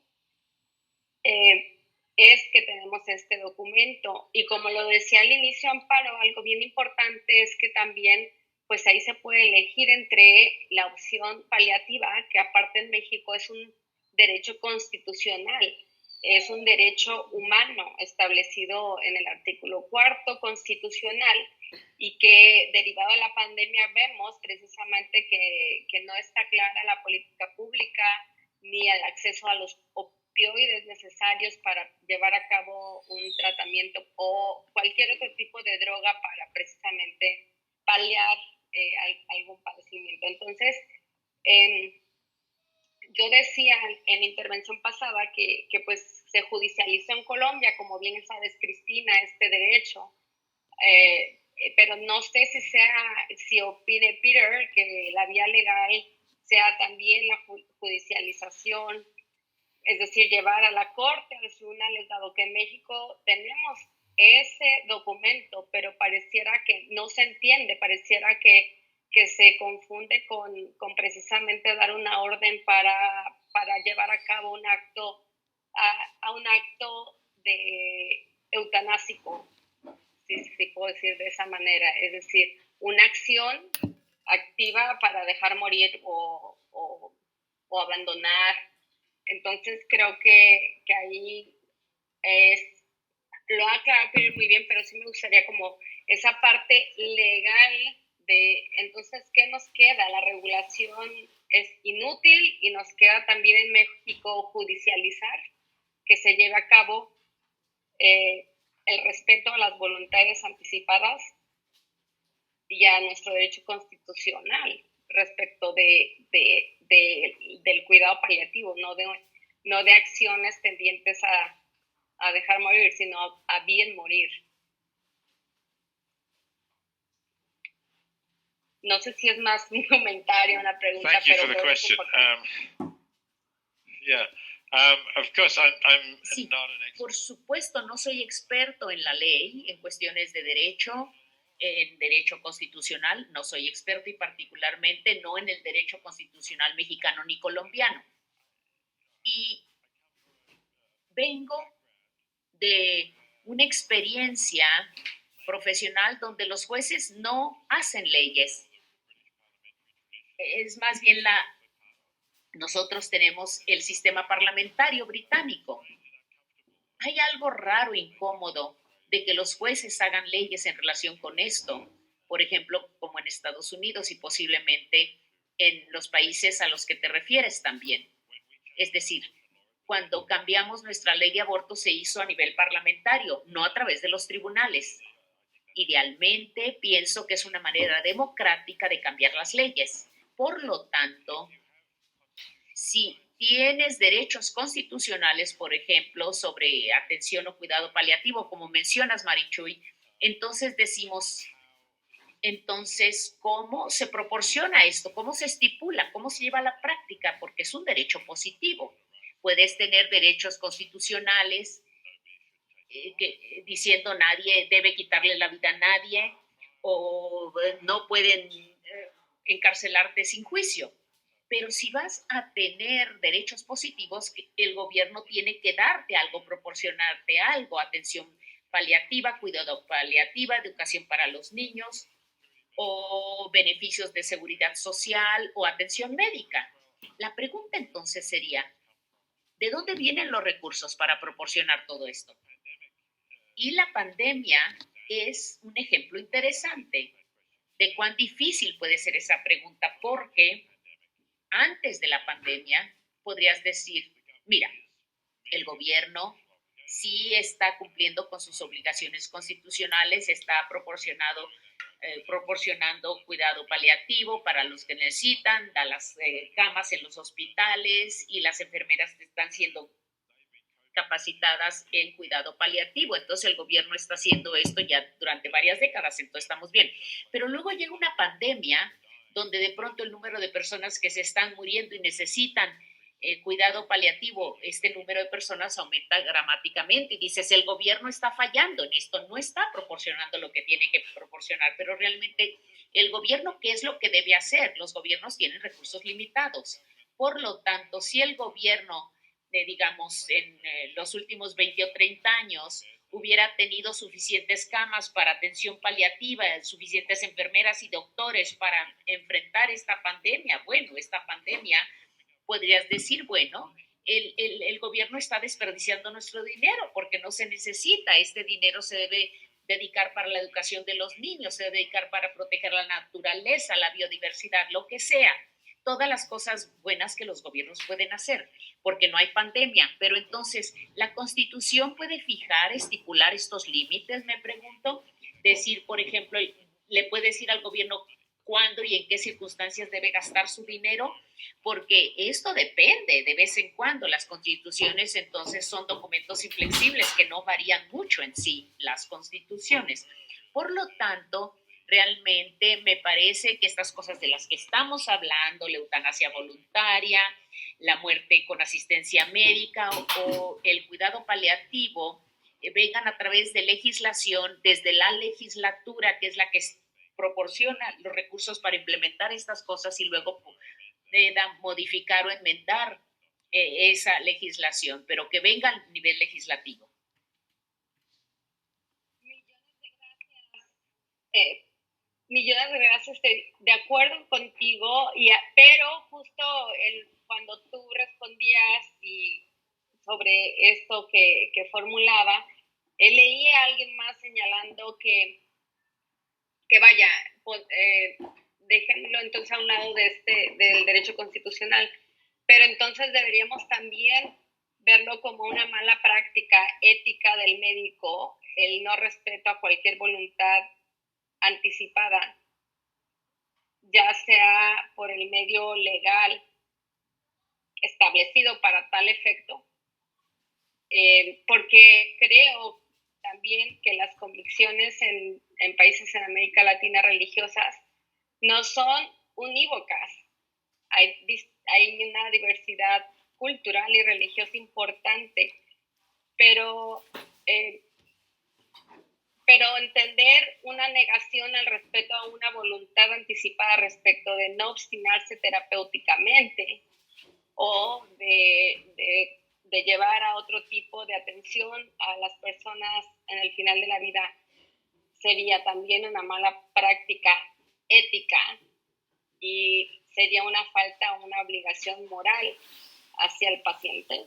es que tenemos este documento. Y como lo decía al inicio Amparo, algo bien importante es que también, pues ahí se puede elegir entre la opción paliativa, que aparte en México es un derecho constitucional, es un derecho humano establecido en el artículo 4 constitucional, y que derivado de la pandemia vemos precisamente que no está clara la política pública ni el acceso a los opioides necesarios para llevar a cabo un tratamiento o cualquier otro tipo de droga para precisamente paliar algún padecimiento. Entonces, yo decía en intervención pasada que pues se judicializó en Colombia, como bien sabes, Cristina, este derecho, pero no sé si opine Peter que la vía legal sea también la judicialización, es decir, llevar a la corte, a los tribunales, dado que en México tenemos ese documento, pero pareciera que no se entiende, pareciera que se confunde con precisamente dar una orden para llevar a cabo un acto, a un acto de eutanásico, si puedo decir de esa manera, es decir, una acción activa para dejar morir o abandonar. Entonces creo que ahí lo ha aclarado muy bien, pero sí me gustaría como esa parte legal de, entonces, ¿qué nos queda? La regulación es inútil y nos queda también en México judicializar, que se lleve a cabo el respeto a las voluntades anticipadas y a nuestro derecho constitucional respecto del cuidado paliativo, no de acciones tendientes a dejar morir, sino a bien morir. No sé si es más un comentario, una pregunta. Thank you for the question. Of course, I'm sí, not an expert. Por supuesto, no soy experto en la ley, en cuestiones de derecho, en derecho constitucional, no soy experto y particularmente no en el derecho constitucional mexicano ni colombiano. Y vengo de una experiencia profesional donde los jueces no hacen leyes. Es más bien nosotros tenemos el sistema parlamentario británico. Hay algo raro, incómodo, de que los jueces hagan leyes en relación con esto, por ejemplo, como en Estados Unidos y posiblemente en los países a los que te refieres también. Es decir, cuando cambiamos nuestra ley de aborto se hizo a nivel parlamentario, no a través de los tribunales. Idealmente, pienso que es una manera democrática de cambiar las leyes. Por lo tanto, si tienes derechos constitucionales, por ejemplo, sobre atención o cuidado paliativo, como mencionas, Marichuy, entonces decimos, entonces, ¿cómo se proporciona esto? ¿Cómo se estipula? ¿Cómo se lleva a la práctica? Porque es un derecho positivo. Puedes tener derechos constitucionales diciendo nadie debe quitarle la vida a nadie o no pueden encarcelarte sin juicio. Pero si vas a tener derechos positivos, el gobierno tiene que darte algo, proporcionarte algo, atención paliativa, cuidado paliativa, educación para los niños, o beneficios de seguridad social o atención médica. La pregunta entonces sería, ¿de dónde vienen los recursos para proporcionar todo esto? Y la pandemia es un ejemplo interesante de cuán difícil puede ser esa pregunta, porque antes de la pandemia podrías decir, mira, el gobierno sí está cumpliendo con sus obligaciones constitucionales, está proporcionando cuidado paliativo para los que necesitan, da las camas en los hospitales y las enfermeras están siendo capacitadas en cuidado paliativo. Entonces el gobierno está haciendo esto ya durante varias décadas, entonces estamos bien. Pero luego llega una pandemia donde de pronto el número de personas que se están muriendo y necesitan cuidado paliativo, este número de personas aumenta dramáticamente y dices, el gobierno está fallando en esto, no está proporcionando lo que tiene que proporcionar, pero realmente el gobierno, ¿qué es lo que debe hacer? Los gobiernos tienen recursos limitados. Por lo tanto, si el gobierno digamos, en los últimos 20 o 30 años hubiera tenido suficientes camas para atención paliativa, suficientes enfermeras y doctores para enfrentar esta pandemia. Bueno, esta pandemia, podrías decir, bueno, el gobierno está desperdiciando nuestro dinero porque no se necesita. Este dinero se debe dedicar para la educación de los niños, se debe dedicar para proteger la naturaleza, la biodiversidad, lo que sea. Todas las cosas buenas que los gobiernos pueden hacer, porque no hay pandemia. Pero entonces, ¿la Constitución puede fijar, estipular estos límites? Me pregunto. Decir, por ejemplo, le puede decir al gobierno cuándo y en qué circunstancias debe gastar su dinero, porque esto depende de vez en cuando. Las constituciones entonces son documentos inflexibles que no varían mucho en sí, las constituciones. Por lo tanto, realmente me parece que estas cosas de las que estamos hablando, la eutanasia voluntaria, la muerte con asistencia médica o el cuidado paliativo, vengan a través de legislación, desde la legislatura, que es la que proporciona los recursos para implementar estas cosas y luego modificar o enmendar esa legislación, pero que venga a nivel legislativo. Millones de gracias, estoy de acuerdo contigo, pero justo cuando tú respondías sobre esto que formulaba, leí a alguien más señalando que vaya, pues, dejémoslo entonces a un lado del derecho constitucional, pero entonces deberíamos también verlo como una mala práctica ética del médico, el no respeto a cualquier voluntad anticipada, ya sea por el medio legal establecido para tal efecto, porque creo también que las convicciones en países en América Latina religiosas no son unívocas. Hay una diversidad cultural y religiosa importante, pero entender una negación al respeto a una voluntad anticipada respecto de no obstinarse terapéuticamente o de llevar a otro tipo de atención a las personas en el final de la vida sería también una mala práctica ética y sería una falta, una obligación moral hacia el paciente.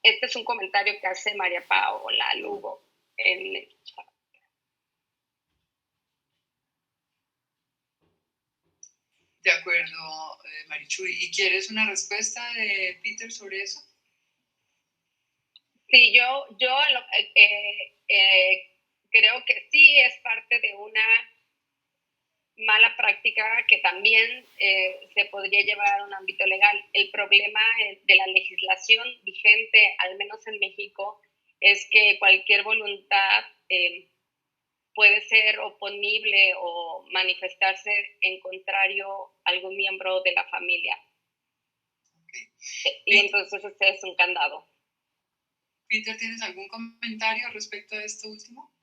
Este es un comentario que hace María Paola Lugo en el chat. De acuerdo, Marichuy. ¿Y quieres una respuesta de Peter sobre eso? Sí, yo creo que sí es parte de una mala práctica que también se podría llevar a un ámbito legal. El problema de la legislación vigente, al menos en México, es que cualquier voluntad puede ser oponible o manifestarse en contrario a algún miembro de la familia. Okay. Y entonces este es un candado. Peter, ¿tienes algún comentario respecto a esto último?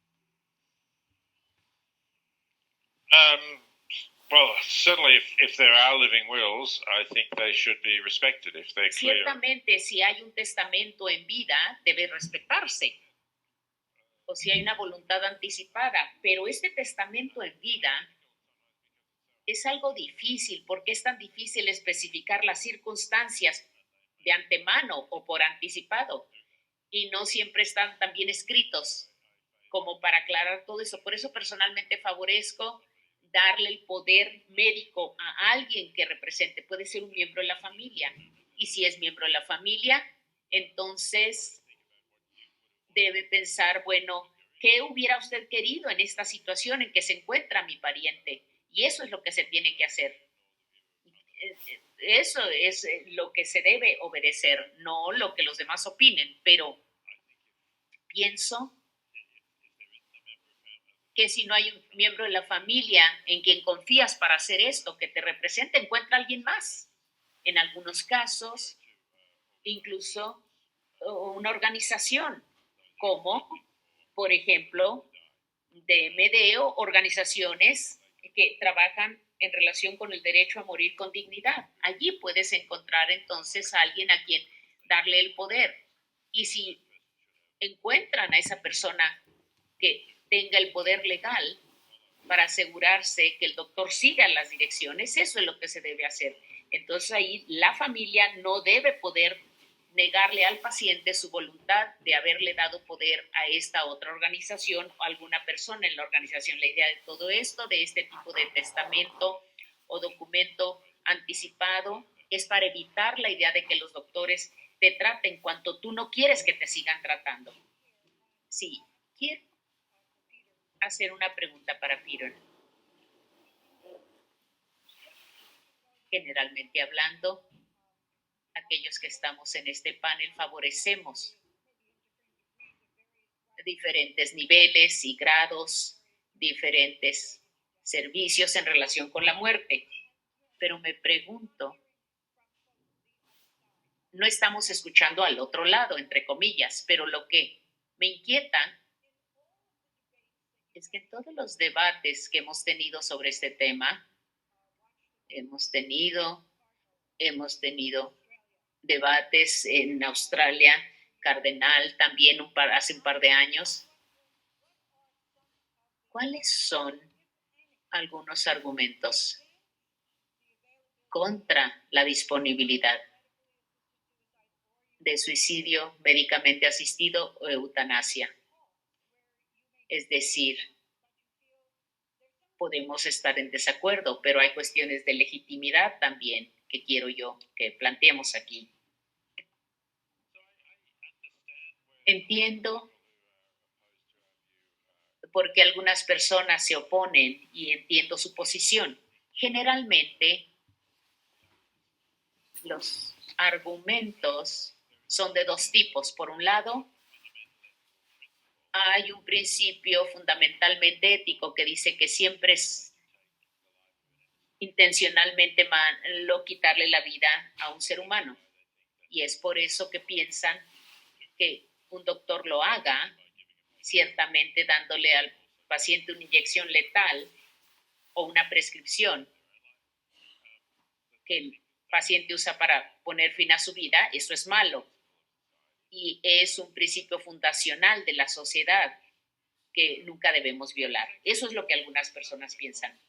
Well, certainly if there are living wills, I think they should be respected if they're clear. Ciertamente, si hay un testamento en vida, debe respetarse. O si hay una voluntad anticipada, pero este testamento en vida es algo difícil. ¿Por qué es tan difícil especificar las circunstancias de antemano o por anticipado? y no siempre están tan bien escritos como para aclarar todo eso. Por eso personalmente favorezco darle el poder médico a alguien que represente. Puede ser un miembro de la familia. Y si es miembro de la familia, entonces debe pensar, bueno, ¿qué hubiera usted querido en esta situación en que se encuentra mi pariente? Y eso es lo que se tiene que hacer. Eso es lo que se debe obedecer, no lo que los demás opinen, pero pienso que si no hay un miembro de la familia en quien confías para hacer esto, que te represente, encuentra a alguien más. En algunos casos, incluso una organización, como, por ejemplo, DMD o organizaciones que trabajan en relación con el derecho a morir con dignidad. Allí puedes encontrar entonces a alguien a quien darle el poder. Y si encuentran a esa persona que tenga el poder legal para asegurarse que el doctor siga las direcciones, eso es lo que se debe hacer. Entonces ahí la familia no debe poder negarle al paciente su voluntad de haberle dado poder a esta otra organización o alguna persona en la organización. La idea de todo esto, de este tipo de testamento o documento anticipado, es para evitar la idea de que los doctores te traten cuando tú no quieres que te sigan tratando. Sí, quiero hacer una pregunta para Peter. Generalmente hablando, aquellos que estamos en este panel favorecemos diferentes niveles y grados, diferentes servicios en relación con la muerte. Pero me pregunto, no estamos escuchando al otro lado, entre comillas, pero lo que me inquieta es que en todos los debates que hemos tenido sobre este tema, hemos tenido debates en Australia, Cardenal también hace un par de años. ¿Cuáles son algunos argumentos contra la disponibilidad de suicidio médicamente asistido o eutanasia? Es decir, podemos estar en desacuerdo, pero hay cuestiones de legitimidad también que quiero yo que planteemos aquí. Entiendo por qué algunas personas se oponen y entiendo su posición. Generalmente, los argumentos son de dos tipos. Por un lado, hay un principio fundamentalmente ético que dice que siempre es intencionalmente malo quitarle la vida a un ser humano. Y es por eso que piensan que un doctor lo haga, ciertamente dándole al paciente una inyección letal o una prescripción que el paciente usa para poner fin a su vida. Eso es malo. Y es un principio fundacional de la sociedad que nunca debemos violar. Eso es lo que algunas personas piensan.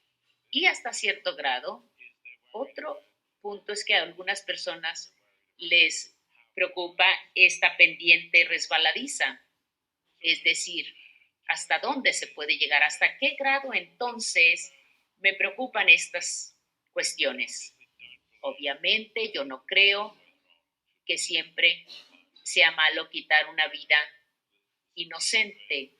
Y hasta cierto grado, otro punto es que a algunas personas les preocupa esta pendiente resbaladiza, es decir, hasta dónde se puede llegar, hasta qué grado entonces me preocupan estas cuestiones. Obviamente yo no creo que siempre sea malo quitar una vida inocente.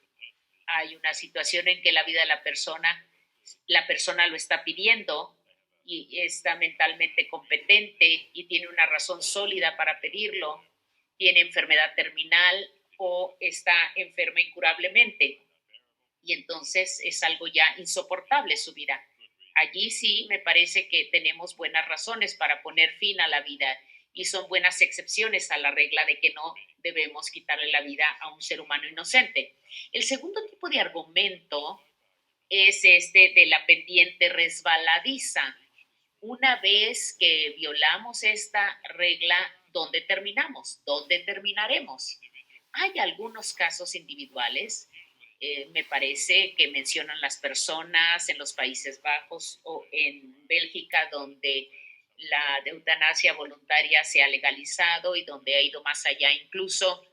Hay una situación en que la vida de la persona lo está pidiendo y está mentalmente competente y tiene una razón sólida para pedirlo, tiene enfermedad terminal o está enferma incurablemente. Y entonces es algo ya insoportable su vida. Allí sí me parece que tenemos buenas razones para poner fin a la vida y son buenas excepciones a la regla de que no debemos quitarle la vida a un ser humano inocente. El segundo tipo de argumento es este de la pendiente resbaladiza. Una vez que violamos esta regla, ¿dónde terminamos? ¿Dónde terminaremos? Hay algunos casos individuales, me parece que mencionan las personas en los Países Bajos o en Bélgica, donde la eutanasia voluntaria se ha legalizado y donde ha ido más allá incluso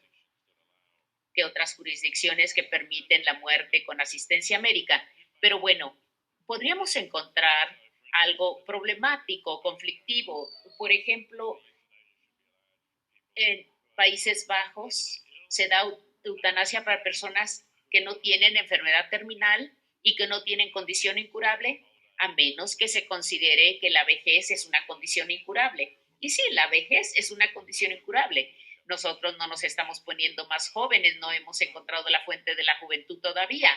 que otras jurisdicciones que permiten la muerte con asistencia médica. Pero bueno, podríamos encontrar algo problemático, conflictivo. Por ejemplo, en Países Bajos se da eutanasia para personas que no tienen enfermedad terminal y que no tienen condición incurable, a menos que se considere que la vejez es una condición incurable. Y sí, la vejez es una condición incurable. Nosotros no nos estamos poniendo más jóvenes, no hemos encontrado la fuente de la juventud todavía.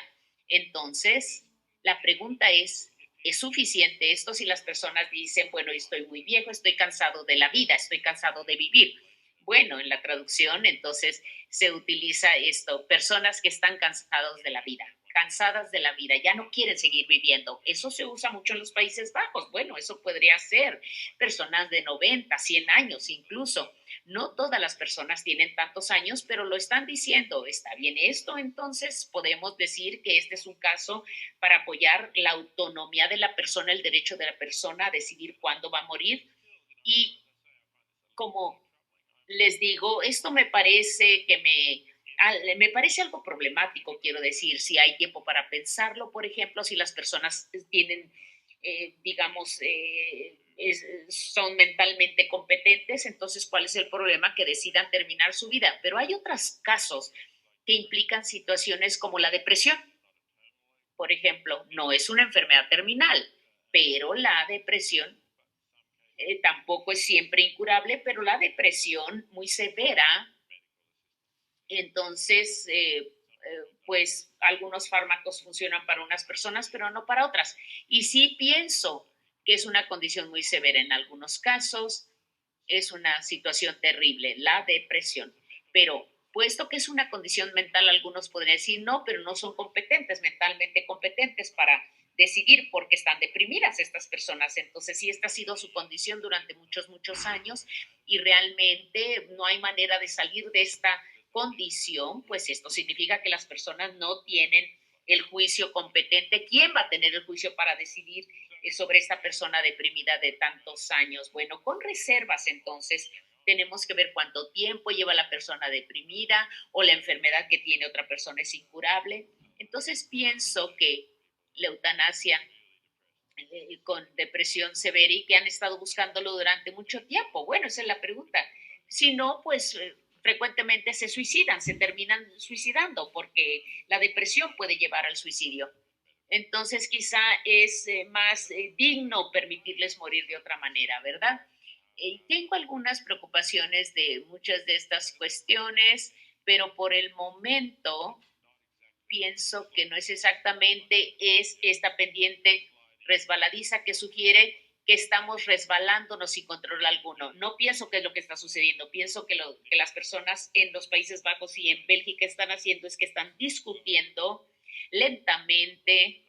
Entonces, la pregunta ¿es suficiente esto si las personas dicen, bueno, estoy muy viejo, estoy cansado de la vida, estoy cansado de vivir? Bueno, en la traducción entonces se utiliza esto, personas que están cansados de la vida, cansadas de la vida, ya no quieren seguir viviendo. Eso se usa mucho en los Países Bajos. Bueno, eso podría ser personas de 90, 100 años incluso. No todas las personas tienen tantos años, pero lo están diciendo. ¿Está bien esto? Entonces podemos decir que este es un caso para apoyar la autonomía de la persona, el derecho de la persona a decidir cuándo va a morir. Y como les digo, esto me parece me parece algo problemático, quiero decir, si hay tiempo para pensarlo, por ejemplo, si las personas tienen, digamos, son mentalmente competentes, entonces, ¿cuál es el problema? Que decidan terminar su vida. Pero hay otros casos que implican situaciones como la depresión. Por ejemplo, no es una enfermedad terminal, pero la depresión tampoco es siempre incurable, pero la depresión muy severa, entonces, pues algunos fármacos funcionan para unas personas, pero no para otras. Y sí pienso que es una condición muy severa en algunos casos, es una situación terrible, la depresión. Pero puesto que es una condición mental, algunos podrían decir, no, pero no son competentes, mentalmente competentes para decidir porque están deprimidas estas personas. Entonces, sí, esta ha sido su condición durante muchos, muchos años y realmente no hay manera de salir de esta condición, pues esto significa que las personas no tienen el juicio competente. ¿Quién va a tener el juicio para decidir sobre esta persona deprimida de tantos años? Bueno, con reservas entonces tenemos que ver cuánto tiempo lleva la persona deprimida o la enfermedad que tiene otra persona es incurable. Entonces pienso que la eutanasia con depresión severa y que han estado buscándolo durante mucho tiempo. Bueno, esa es la pregunta. Si no, pues frecuentemente se suicidan, se terminan suicidando porque la depresión puede llevar al suicidio. Entonces quizá es más digno permitirles morir de otra manera, ¿verdad? Tengo algunas preocupaciones de muchas de estas cuestiones, pero por el momento pienso que no es exactamente es esta pendiente resbaladiza que sugiere que estamos resbalándonos sin control alguno. No pienso que es lo que está sucediendo, pienso que lo que las personas en los Países Bajos y en Bélgica están haciendo es que están discutiendo lentamente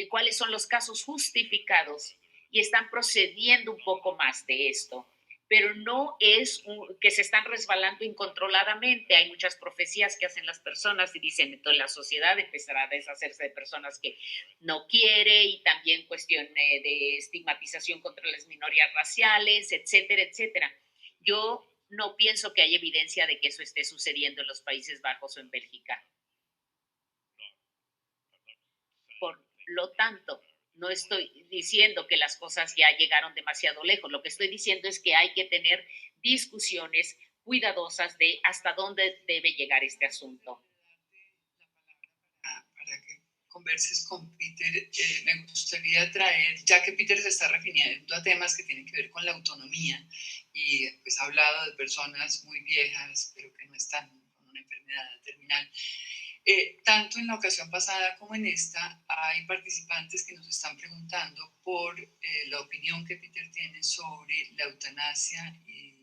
cuáles son los casos justificados y están procediendo un poco más de esto. Pero no es que se están resbalando incontroladamente. Hay muchas profecías que hacen las personas y dicen, entonces la sociedad empezará a deshacerse de personas que no quiere y también cuestión de estigmatización contra las minorías raciales, etcétera, etcétera. Yo no pienso que haya evidencia de que eso esté sucediendo en los Países Bajos o en Bélgica. Por lo tanto, no estoy diciendo que las cosas ya llegaron demasiado lejos. Lo que estoy diciendo es que hay que tener discusiones cuidadosas de hasta dónde debe llegar este asunto. Para que converses con Peter, me gustaría traer, ya que Peter se está refiriendo a temas que tienen que ver con la autonomía y pues ha hablado de personas muy viejas, pero que no están con una enfermedad terminal. Tanto en la ocasión pasada como en esta, hay participantes que nos están preguntando por la opinión que Peter tiene sobre la eutanasia y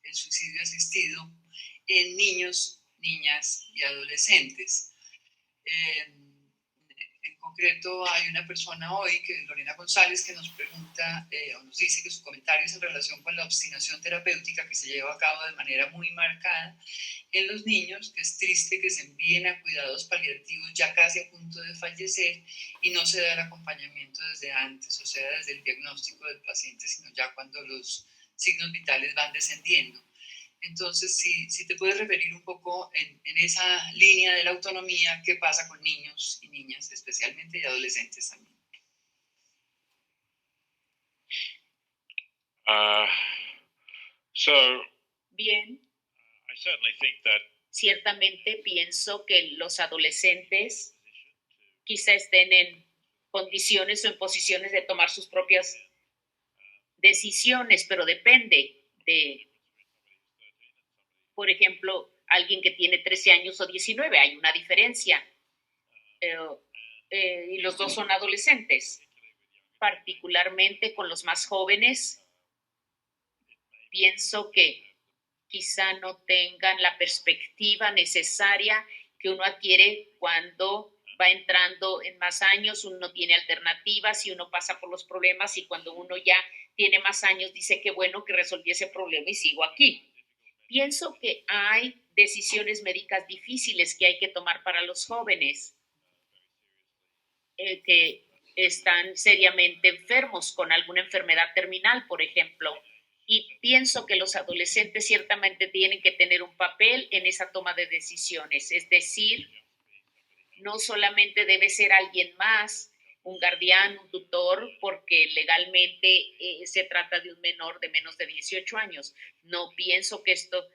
el suicidio asistido en niños, niñas y adolescentes. En concreto, hay una persona hoy, que es Lorena González, que nos pregunta o nos dice que su comentario es en relación con la obstinación terapéutica que se lleva a cabo de manera muy marcada en los niños, que es triste que se envíen a cuidados paliativos ya casi a punto de fallecer y no se da el acompañamiento desde antes, o sea, desde el diagnóstico del paciente, sino ya cuando los signos vitales van descendiendo. Entonces, si te puedes referir un poco en esa línea de la autonomía, ¿qué pasa con niños y niñas, especialmente y adolescentes también? Bien, I certainly think that ciertamente pienso que los adolescentes quizá estén en condiciones o en posiciones de tomar sus propias decisiones, pero depende de, por ejemplo, alguien que tiene 13 años o 19, hay una diferencia. Y los dos son adolescentes, particularmente con los más jóvenes. Pienso que quizá no tengan la perspectiva necesaria que uno adquiere cuando va entrando en más años, uno tiene alternativas y uno pasa por los problemas, y cuando uno ya tiene más años dice que bueno que resolví ese problema y sigo aquí. Pienso que hay decisiones médicas difíciles que hay que tomar para los jóvenes que están seriamente enfermos con alguna enfermedad terminal, por ejemplo. Y pienso que los adolescentes ciertamente tienen que tener un papel en esa toma de decisiones. Es decir, no solamente debe ser alguien más, un guardián, un tutor, porque legalmente se trata de un menor de menos de 18 años. No pienso que esto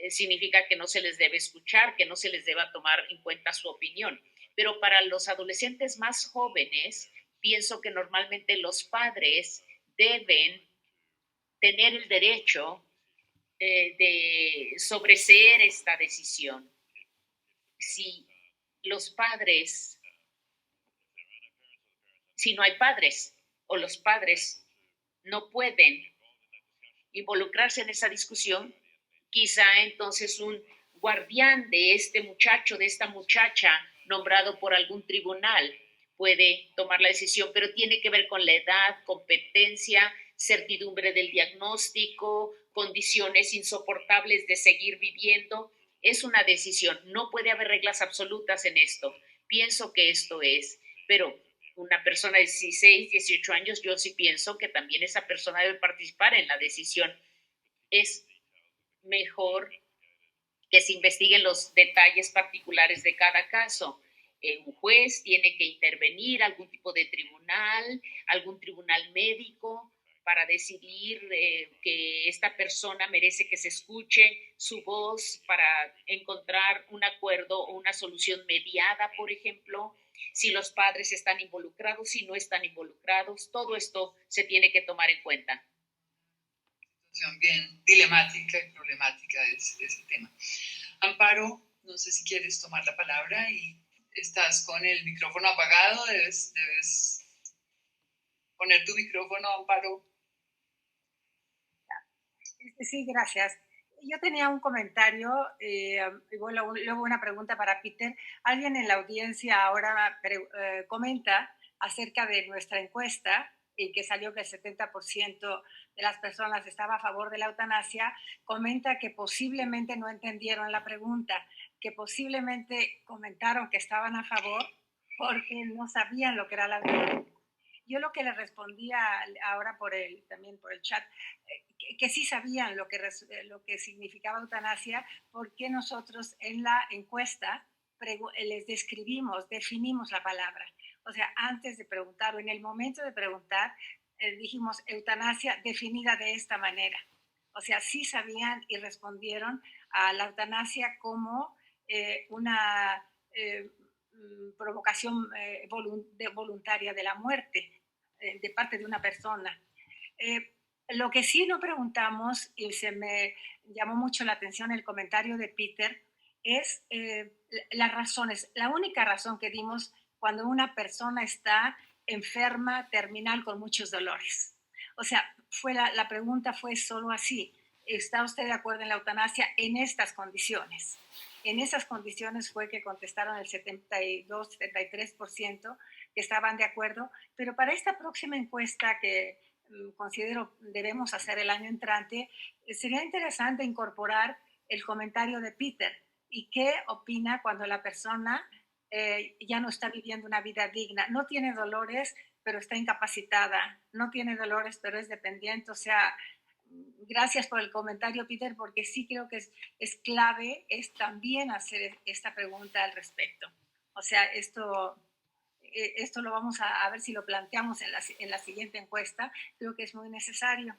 significa que no se les debe escuchar, que no se les deba tomar en cuenta su opinión. Pero para los adolescentes más jóvenes, pienso que normalmente los padres deben tener el derecho de sobreseer esta decisión. Si los padres, si no hay padres o los padres no pueden involucrarse en esa discusión, quizá entonces un guardián de este muchacho, de esta muchacha, nombrado por algún tribunal, puede tomar la decisión, pero tiene que ver con la edad, competencia, certidumbre del diagnóstico, condiciones insoportables de seguir viviendo. Es una decisión, no puede haber reglas absolutas en esto. Pienso que esto es, pero una persona de 16, 18 años, yo sí pienso que también esa persona debe participar en la decisión. Es mejor que se investiguen los detalles particulares de cada caso. Un juez tiene que intervenir, algún tipo de tribunal, algún tribunal médico, para decidir que esta persona merece que se escuche su voz, para encontrar un acuerdo o una solución mediada, por ejemplo, si los padres están involucrados, si no están involucrados, todo esto se tiene que tomar en cuenta. Bien dilemática y problemática de ese tema. Amparo, no sé si quieres tomar la palabra y estás con el micrófono apagado, debes poner tu micrófono, Amparo. Sí, gracias. Yo tenía un comentario y luego una pregunta para Peter. Alguien en la audiencia ahora comenta acerca de nuestra encuesta y que salió que el 70% de las personas estaba a favor de la eutanasia. Comenta que posiblemente no entendieron la pregunta, que posiblemente comentaron que estaban a favor porque no sabían lo que era la eutanasia. Yo lo que le respondía ahora también por el chat, que sí sabían lo que significaba eutanasia, porque nosotros en la encuesta les definimos la palabra. O sea, antes de preguntar o en el momento de preguntar, dijimos eutanasia definida de esta manera. O sea, sí sabían y respondieron a la eutanasia como una provocación voluntaria de la muerte de parte de una persona. Lo que sí no preguntamos, y se me llamó mucho la atención el comentario de Peter, es las razones. La única razón que dimos cuando una persona está enferma, terminal, con muchos dolores. O sea, la pregunta fue solo así. ¿Está usted de acuerdo en la eutanasia en estas condiciones? En esas condiciones fue que contestaron el 72, 73% que estaban de acuerdo, pero para esta próxima encuesta que considero debemos hacer el año entrante, sería interesante incorporar el comentario de Peter y qué opina cuando la persona ya no está viviendo una vida digna, no tiene dolores, pero está incapacitada, no tiene dolores, pero es dependiente, o sea, gracias por el comentario, Peter, porque sí creo que es clave, es también hacer esta pregunta al respecto. O sea, esto lo vamos a ver si lo planteamos en la siguiente encuesta. Creo que es muy necesario.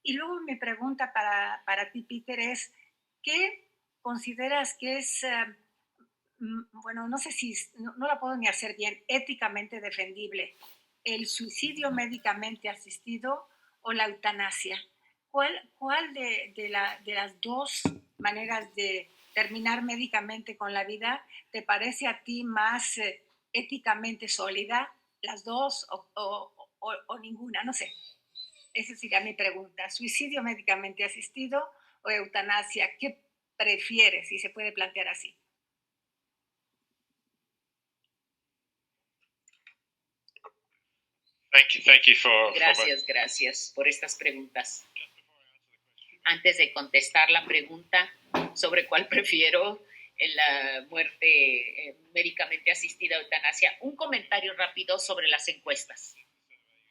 Y luego mi pregunta para ti, Peter, es, ¿qué consideras que es, bueno, no sé si, no la puedo ni hacer bien, éticamente defendible, el suicidio médicamente asistido o la eutanasia? ¿Cuál de las dos maneras de terminar médicamente con la vida te parece a ti más éticamente sólida? ¿Las dos o ninguna? No sé. Esa sería mi pregunta. ¿Suicidio médicamente asistido o eutanasia? ¿Qué prefieres, si se puede plantear así? Gracias por estas preguntas. Antes de contestar la pregunta sobre cuál prefiero la muerte médicamente asistida o eutanasia, un comentario rápido sobre las encuestas.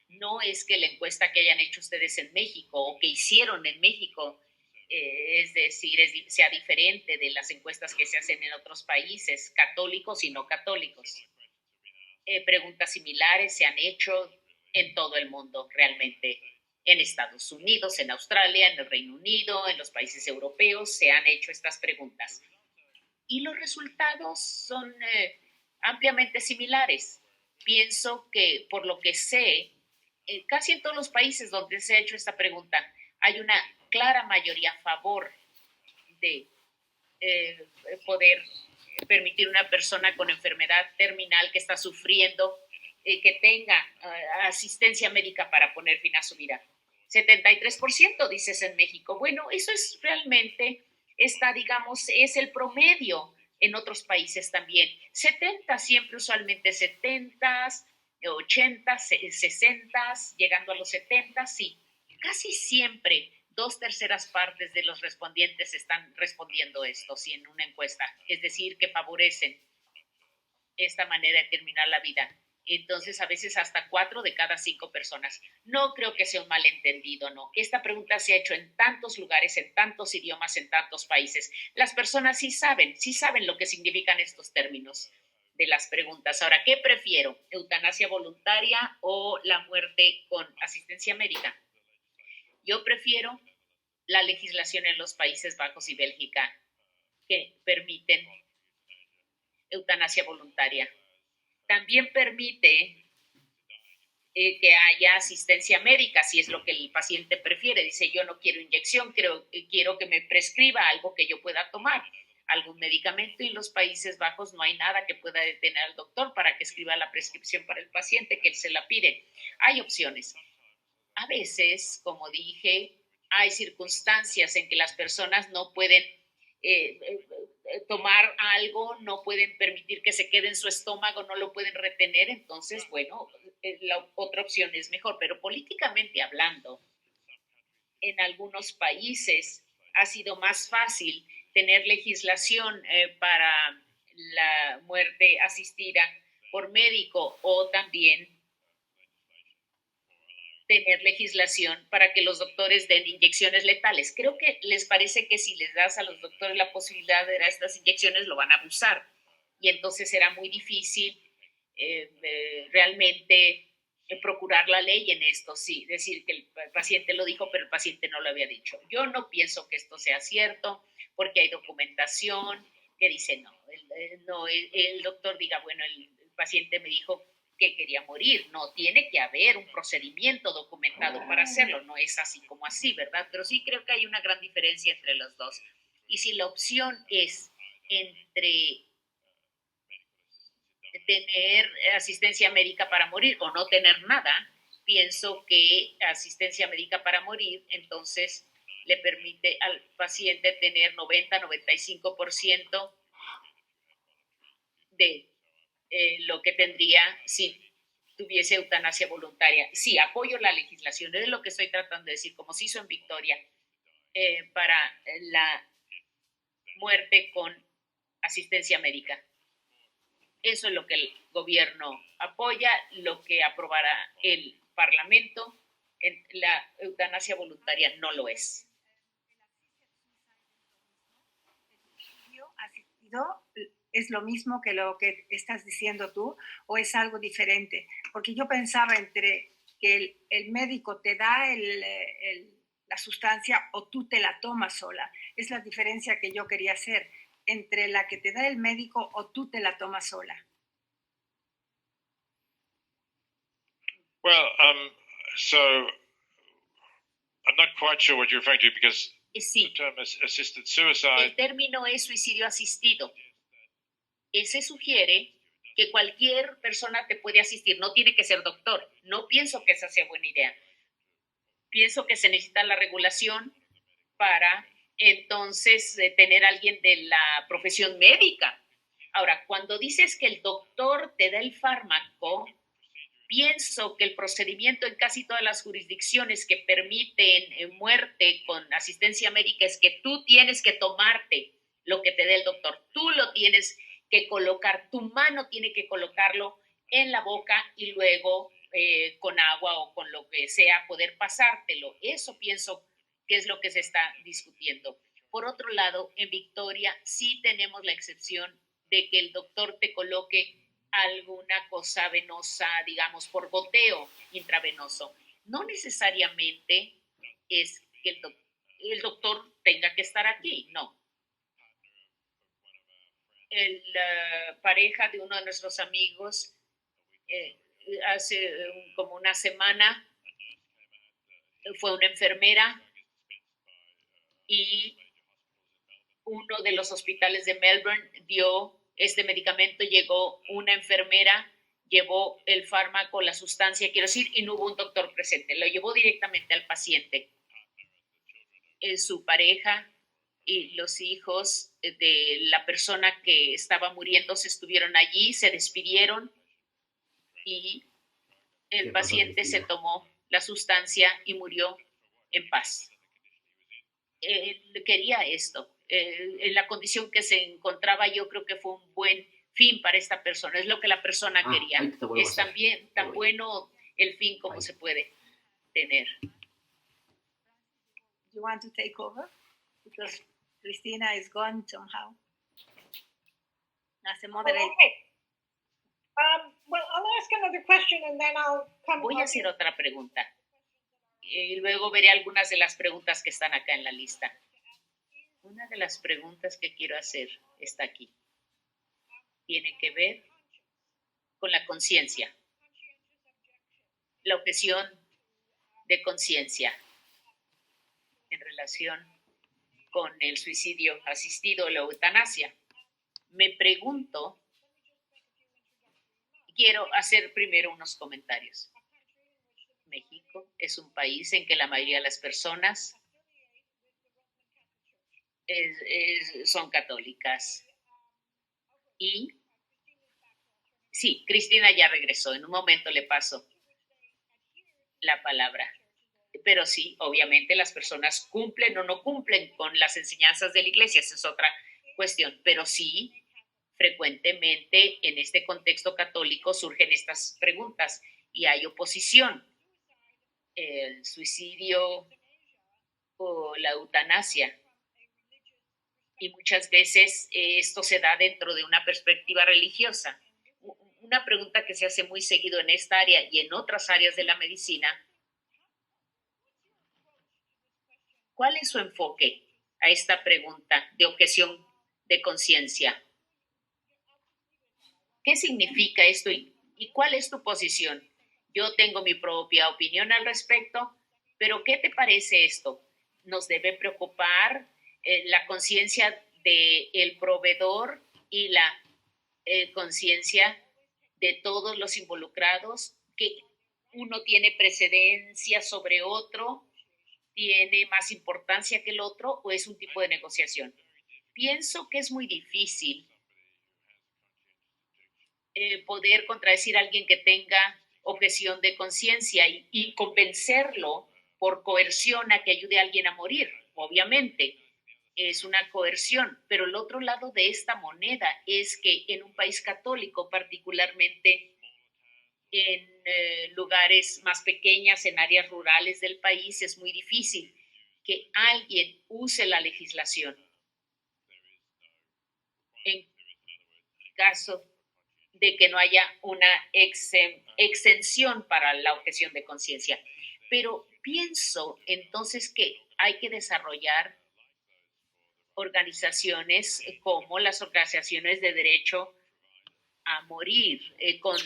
No es que la encuesta que hayan hecho ustedes en México o que hicieron en México, es decir, sea diferente de las encuestas que se hacen en otros países, católicos y no católicos. Preguntas similares se han hecho en todo el mundo, realmente. En Estados Unidos, en Australia, en el Reino Unido, en los países europeos, se han hecho estas preguntas. Y los resultados son ampliamente similares. Pienso que, por lo que sé, casi en todos los países donde se ha hecho esta pregunta, hay una clara mayoría a favor de poder permitir a una persona con enfermedad terminal que está sufriendo que tenga asistencia médica para poner fin a su vida. 73% dices en México. Bueno, eso es realmente, digamos, es el promedio en otros países también. 70, siempre usualmente 70, 80, 60, llegando a los 70, sí. Casi siempre 2/3 partes de los respondientes están respondiendo esto, sí, en una encuesta. Es decir, que favorecen esta manera de terminar la vida. Entonces, a veces hasta 4 de cada 5 personas. No creo que sea un malentendido, no. Esta pregunta se ha hecho en tantos lugares, en tantos idiomas, en tantos países. Las personas sí saben lo que significan estos términos de las preguntas. Ahora, ¿qué prefiero? ¿Eutanasia voluntaria o la muerte con asistencia médica? Yo prefiero la legislación en los Países Bajos y Bélgica que permiten eutanasia voluntaria. También permite que haya asistencia médica, si es lo que el paciente prefiere. Dice, yo no quiero inyección, quiero que me prescriba algo que yo pueda tomar, algún medicamento. Y en los Países Bajos no hay nada que pueda detener al doctor para que escriba la prescripción para el paciente, que él se la pide. Hay opciones. A veces, como dije, hay circunstancias en que las personas no pueden tomar algo, no pueden permitir que se quede en su estómago, no lo pueden retener. Entonces, bueno, la otra opción es mejor. Pero políticamente hablando, en algunos países ha sido más fácil tener legislación para la muerte asistida por médico, o también tener legislación para que los doctores den inyecciones letales. Creo que les parece que si les das a los doctores la posibilidad de dar estas inyecciones, lo van a abusar. Y entonces será muy difícil realmente procurar la ley en esto. Sí, decir que el paciente lo dijo, pero el paciente no lo había dicho. Yo no pienso que esto sea cierto, porque hay documentación que dice no. El doctor diga, bueno, el paciente me dijo que quería morir. No, tiene que haber un procedimiento documentado para hacerlo. No es así como así, ¿verdad? Pero sí creo que hay una gran diferencia entre los dos. Y si la opción es entre tener asistencia médica para morir o no tener nada, pienso que asistencia médica para morir entonces le permite al paciente tener 90-95% de lo que tendría si tuviese eutanasia voluntaria. Sí, apoyo la legislación, es lo que estoy tratando de decir, como se hizo en Victoria, para la muerte con asistencia médica. Eso es lo que el gobierno apoya, lo que aprobará el Parlamento La eutanasia voluntaria no lo es. ¿Asistido es lo mismo que lo que estás diciendo tú o es algo diferente? Porque yo pensaba entre que el médico te da la sustancia o tú te la tomas sola. Es la diferencia que yo quería hacer entre la que te da el médico o tú te la tomas sola. Well, so I'm not quite sure what you're referring to because Sí, the term assisted suicide. el término es suicidio asistido. Se sugiere que cualquier persona te puede asistir, no tiene que ser doctor. No pienso que esa sea buena idea. Pienso que se necesita la regulación para entonces tener a alguien de la profesión médica. Ahora, cuando dices que el doctor te da el fármaco, pienso que el procedimiento en casi todas las jurisdicciones que permiten muerte con asistencia médica es que tú tienes que tomarte lo que te dé el doctor. Tú lo tienes que colocar, tu mano tiene que colocarlo en la boca y luego con agua o con lo que sea poder pasártelo. Eso pienso que es lo que se está discutiendo. Por otro lado, en Victoria sí tenemos la excepción de que el doctor te coloque alguna cosa venosa, digamos, por goteo intravenoso. No necesariamente es que el doctor tenga que estar aquí, no. La pareja de uno de nuestros amigos hace como una semana fue una enfermera y uno de los hospitales de Melbourne dio este medicamento, llegó una enfermera, llevó el fármaco, la sustancia, quiero decir, y no hubo un doctor presente, lo llevó directamente al paciente. Su pareja y los hijos de la persona que estaba muriendo se estuvieron allí, se despidieron y el paciente se tomó la sustancia y murió en paz. Él quería esto. En la condición que se encontraba, yo creo que fue un buen fin para esta persona. Es lo que la persona quería. Es también tan bueno el fin como se puede tener. You want to take over? Because Cristina is gone somehow. As a moderator. Okay. Well, I'll ask another question and then I'll come. Voy a hacer otra pregunta. Y luego veré algunas de las preguntas que están acá en la lista. Una de las preguntas que quiero hacer está aquí. Tiene que ver con la conciencia. La objeción de conciencia en relación con el suicidio asistido o la eutanasia. Me pregunto, quiero hacer primero unos comentarios. México es un país en que la mayoría de las personas son católicas. Y sí, Cristina ya regresó, en un momento le paso la palabra. Pero sí, obviamente las personas cumplen o no cumplen con las enseñanzas de la iglesia, esa es otra cuestión. Pero sí, frecuentemente en este contexto católico surgen estas preguntas y hay oposición. El suicidio o la eutanasia. Y muchas veces esto se da dentro de una perspectiva religiosa. Una pregunta que se hace muy seguido en esta área y en otras áreas de la medicina. ¿Cuál es su enfoque a esta pregunta de objeción de conciencia? ¿Qué significa esto y cuál es tu posición? Yo tengo mi propia opinión al respecto, pero ¿qué te parece esto? ¿Nos debe preocupar la conciencia del proveedor y la conciencia de todos los involucrados? ¿Que uno tiene precedencia sobre otro? ¿Tiene más importancia que el otro o es un tipo de negociación? Pienso que es muy difícil poder contradecir a alguien que tenga objeción de conciencia y convencerlo por coerción a que ayude a alguien a morir. Obviamente es una coerción, pero el otro lado de esta moneda es que en un país católico particularmente en lugares más pequeñas, en áreas rurales del país, es muy difícil que alguien use la legislación en caso de que no haya una exención para la objeción de conciencia. Pero pienso entonces que hay que desarrollar organizaciones como las organizaciones de derecho a morir, con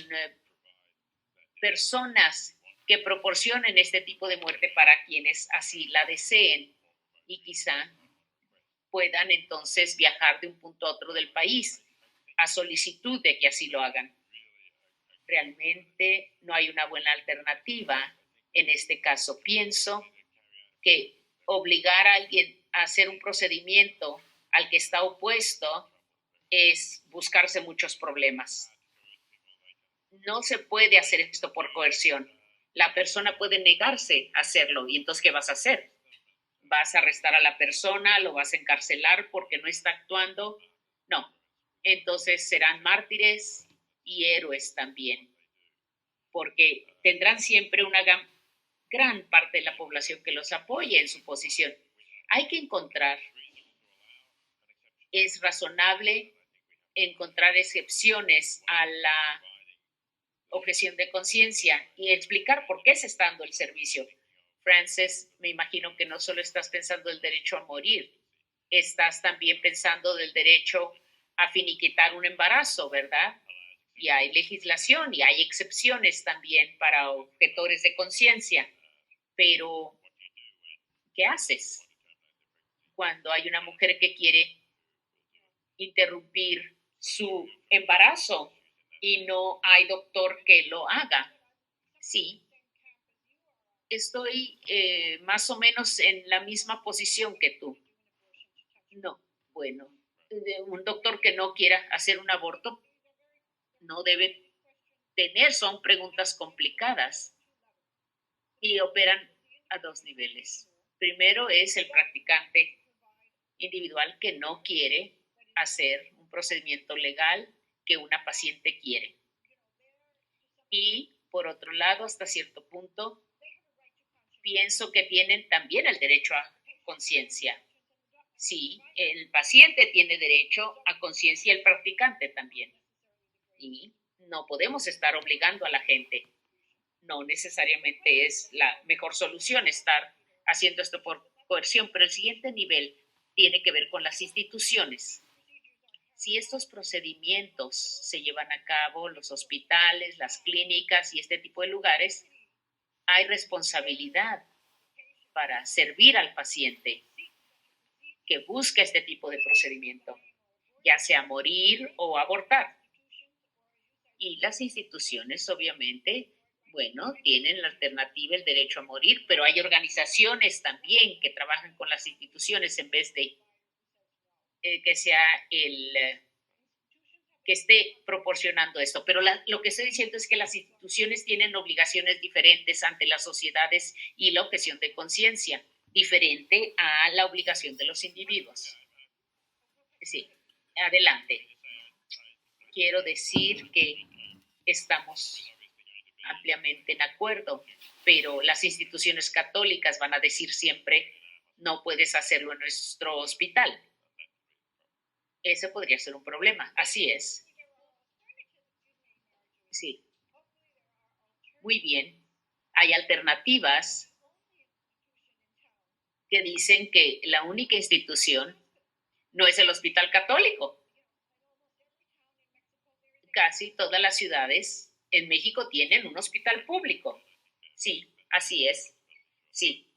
personas que proporcionen este tipo de muerte para quienes así la deseen y quizá puedan entonces viajar de un punto a otro del país a solicitud de que así lo hagan. Realmente no hay una buena alternativa en este caso. Pienso que obligar a alguien a hacer un procedimiento al que está opuesto es buscarse muchos problemas. No se puede hacer esto por coerción. La persona puede negarse a hacerlo. ¿Y entonces qué vas a hacer? ¿Vas a arrestar a la persona? ¿Lo vas a encarcelar porque no está actuando? No. Entonces serán mártires y héroes también, porque tendrán siempre una gran parte de la población que los apoye en su posición. Hay que encontrar, es razonable encontrar excepciones a la objeción de conciencia y explicar por qué se está dando el servicio. Frances, me imagino que no solo estás pensando del derecho a morir, estás también pensando del derecho a finiquitar un embarazo, ¿verdad? Y hay legislación y hay excepciones también para objetores de conciencia. Pero, ¿qué haces cuando hay una mujer que quiere interrumpir su embarazo y no hay doctor que lo haga? Sí, estoy más o menos en la misma posición que tú. No, bueno, un doctor que no quiera hacer un aborto no debe tener, son preguntas complicadas y operan a dos niveles. Primero es el practicante individual que no quiere hacer un procedimiento legal que una paciente quiere. Y por otro lado, hasta cierto punto, pienso que tienen también el derecho a conciencia. Sí, el paciente tiene derecho a conciencia y el practicante también. Y no podemos estar obligando a la gente. No necesariamente es la mejor solución estar haciendo esto por coerción, pero el siguiente nivel tiene que ver con las instituciones. Si estos procedimientos se llevan a cabo, los hospitales, las clínicas y este tipo de lugares, hay responsabilidad para servir al paciente que busca este tipo de procedimiento, ya sea morir o abortar. Y las instituciones, obviamente, bueno, tienen la alternativa, el derecho a morir, pero hay organizaciones también que trabajan con las instituciones en vez de que sea que esté proporcionando esto. Pero lo que estoy diciendo es que las instituciones tienen obligaciones diferentes ante las sociedades y la objeción de conciencia, diferente a la obligación de los individuos. Sí, adelante. Quiero decir que estamos ampliamente en acuerdo, pero las instituciones católicas van a decir siempre, no puedes hacerlo en nuestro hospital. Ese podría ser un problema. Así es. Sí. Muy bien. Hay alternativas que dicen que la única institución no es el hospital católico. Casi todas las ciudades en México tienen un hospital público. Sí, así es. Sí.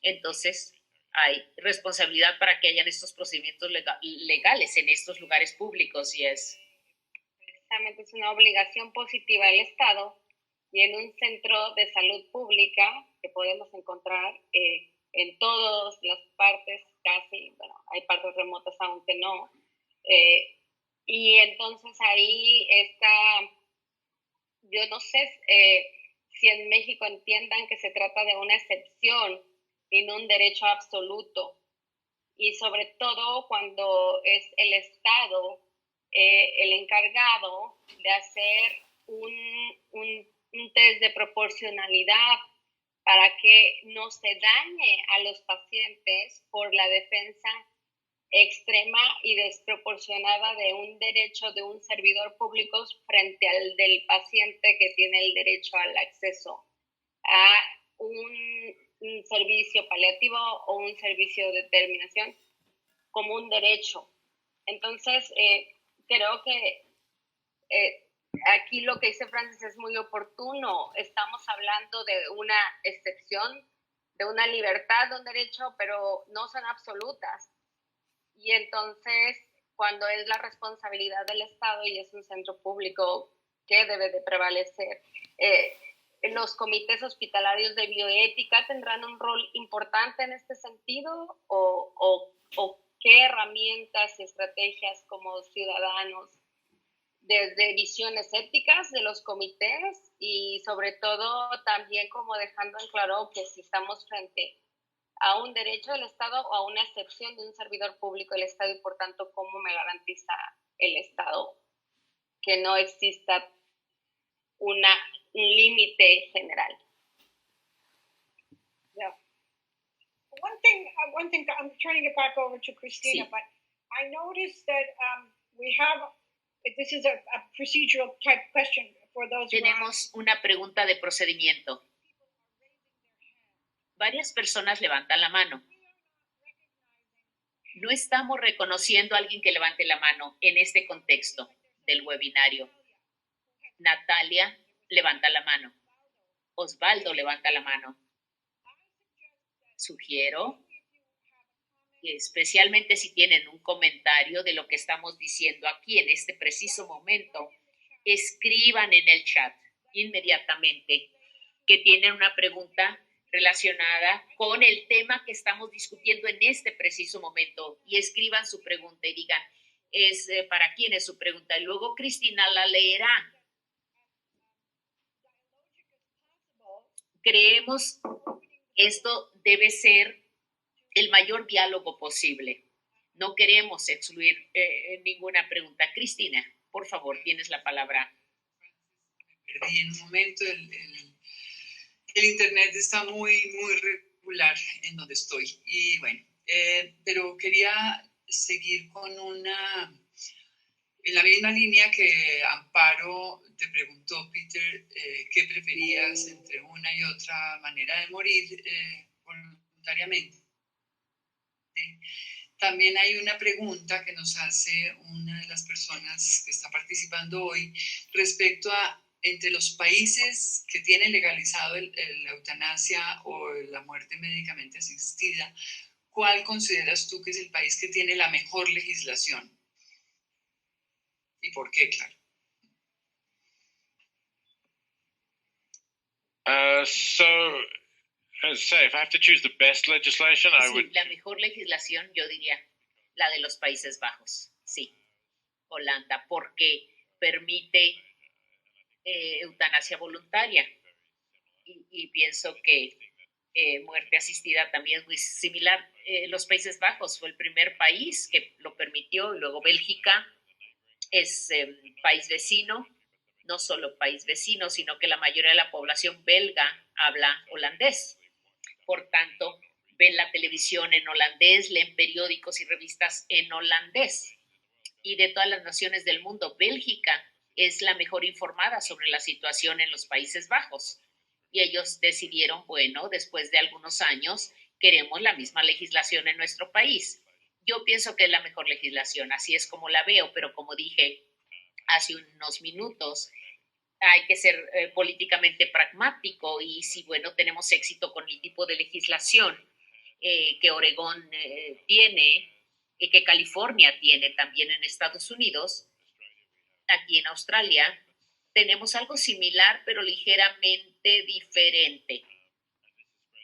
Entonces, hay responsabilidad para que hayan estos procedimientos legales en estos lugares públicos y es... Precisamente es una obligación positiva del Estado y en un centro de salud pública que podemos encontrar en todas las partes casi, bueno, hay partes remotas aunque no, y entonces ahí está, yo no sé si en México entiendan que se trata de una excepción y no un derecho absoluto, y sobre todo cuando es el Estado el encargado de hacer un un test de proporcionalidad para que no se dañe a los pacientes por la defensa extrema y desproporcionada de un derecho de un servidor público frente al del paciente que tiene el derecho al acceso a un servicio paliativo o un servicio de terminación como un derecho. Entonces, creo que aquí lo que dice Francis es muy oportuno. Estamos hablando de una excepción, de una libertad, de un derecho, pero no son absolutas. Y entonces, cuando es la responsabilidad del Estado y es un centro público que debe de prevalecer, ¿los comités hospitalarios de bioética tendrán un rol importante en este sentido? ¿O qué herramientas y estrategias como ciudadanos, desde visiones éticas de los comités y sobre todo también como dejando en claro que si estamos frente a un derecho del Estado o a una excepción de un servidor público del Estado y por tanto cómo me garantiza el Estado que no exista un límite general? Yeah. One thing, I'm turning it back over to Christina, but I noticed that we have, this is a procedural type question for those. Tenemos una pregunta de procedimiento. Varias personas levantan la mano. No estamos reconociendo a alguien que levante la mano en este contexto del webinario. Natalia levanta la mano. Osvaldo levanta la mano. Sugiero que especialmente si tienen un comentario de lo que estamos diciendo aquí en este preciso momento, escriban en el chat inmediatamente que tienen una pregunta relacionada con el tema que estamos discutiendo en este preciso momento y escriban su pregunta y digan para quién es su pregunta y luego Cristina la leerá. Creemos que esto debe ser el mayor diálogo posible. No queremos excluir ninguna pregunta. Cristina, por favor, tienes la palabra. Perdí en un momento, el internet está muy regular en donde estoy. Y bueno, pero quería seguir con en la misma línea que Amparo te preguntó, Peter, ¿qué preferías entre una y otra manera de morir voluntariamente? También hay una pregunta que nos hace una de las personas que está participando hoy respecto a entre los países que tienen legalizado la eutanasia o la muerte médicamente asistida, ¿cuál consideras tú que es el país que tiene la mejor legislación? ¿Y por qué, claro? As I say, if I have to choose the best legislation, I would... La mejor legislación, yo diría, la de los Países Bajos, sí. Holanda, porque permite eutanasia voluntaria. Y pienso que muerte asistida también es muy similar. Los Países Bajos fue el primer país que lo permitió, y luego Bélgica es país vecino, no solo país vecino, sino que la mayoría de la población belga habla holandés. Por tanto, ven la televisión en holandés, leen periódicos y revistas en holandés. Y de todas las naciones del mundo, Bélgica es la mejor informada sobre la situación en los Países Bajos. Y ellos decidieron, bueno, después de algunos años, queremos la misma legislación en nuestro país. Yo pienso que es la mejor legislación, así es como la veo, pero como dije hace unos minutos, hay que ser políticamente pragmático y si, bueno, tenemos éxito con el tipo de legislación que Oregón tiene y que California tiene también en Estados Unidos, aquí en Australia tenemos algo similar pero ligeramente diferente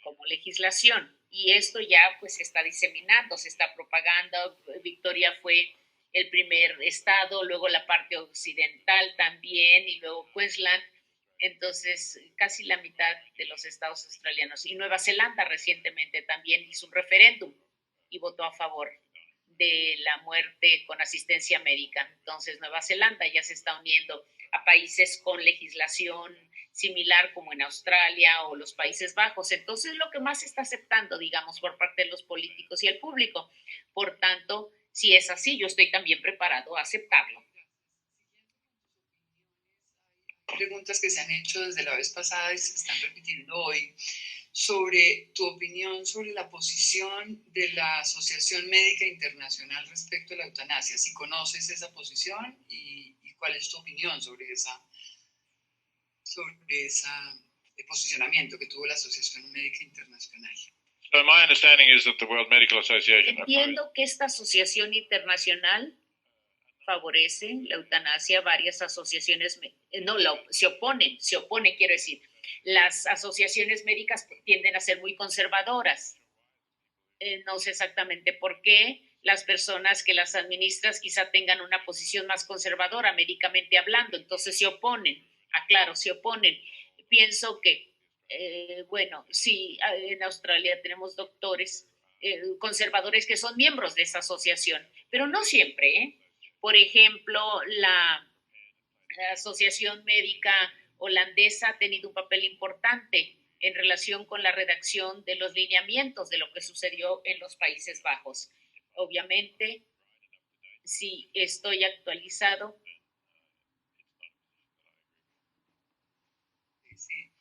como legislación y esto ya pues se está diseminando, se está propagando. Victoria fue el primer estado, luego la parte occidental también y luego Queensland, entonces casi la mitad de los estados australianos. Y Nueva Zelanda recientemente también hizo un referéndum y votó a favor de la muerte con asistencia médica. Entonces Nueva Zelanda ya se está uniendo a países con legislación similar como en Australia o los Países Bajos. Entonces, lo que más se está aceptando, digamos, por parte de los políticos y el público. Por tanto, si es así, yo estoy también preparado a aceptarlo. Preguntas que se han hecho desde la vez pasada y se están repitiendo hoy sobre tu opinión sobre la posición de la Asociación Médica Internacional respecto a la eutanasia. Si conoces esa posición y cuál es tu opinión sobre ese posicionamiento que tuvo la Asociación Médica Internacional. So my understanding is that the World Medical Association Entiendo que esta asociación internacional favorece la eutanasia. Varias asociaciones, se oponen, quiero decir. Las asociaciones médicas tienden a ser muy conservadoras. No sé exactamente por qué. Las personas que las administran quizá tengan una posición más conservadora médicamente hablando, entonces se oponen. Claro, se oponen. Pienso que, bueno, sí, en Australia tenemos doctores conservadores que son miembros de esa asociación, pero no siempre, ¿eh? Por ejemplo, la Asociación Médica Holandesa ha tenido un papel importante en relación con la redacción de los lineamientos de lo que sucedió en los Países Bajos. Obviamente, sí, estoy actualizado. Sí,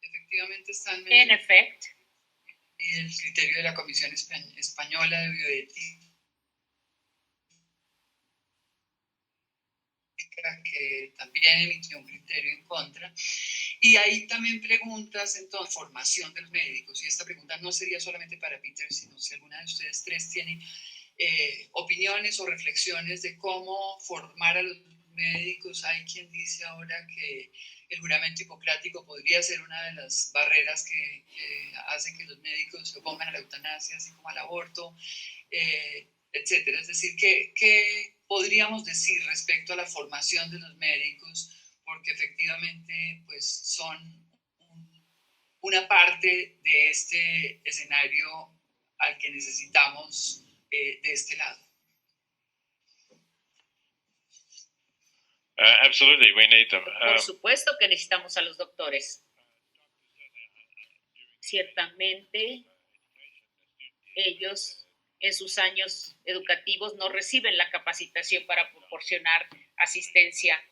efectivamente están en efecto el criterio de la Comisión Española de Bioética, que también emitió un criterio en contra. Y hay también preguntas en toda formación de los médicos, y esta pregunta no sería solamente para Peter, sino si alguna de ustedes tres tiene opiniones o reflexiones de cómo formar a los médicos. Hay quien dice ahora que el juramento hipocrático podría ser una de las barreras que hace que los médicos se opongan a la eutanasia, así como al aborto, etcétera. Es decir, ¿qué podríamos decir respecto a la formación de los médicos? Porque efectivamente pues, son una parte de este escenario al que necesitamos de este lado. Absolutely, we need them. Por supuesto que necesitamos a los doctores. Ciertamente, ellos en sus años educativos no reciben la capacitación para proporcionar asistencia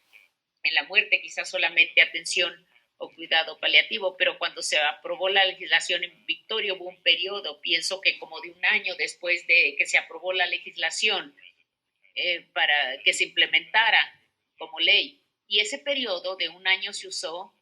en la muerte, quizás solamente atención o cuidado paliativo, pero cuando se aprobó la legislación en Victoria hubo un periodo, pienso que como de un año después de que se aprobó la legislación para que se implementara como ley, y ese periodo de un año se usó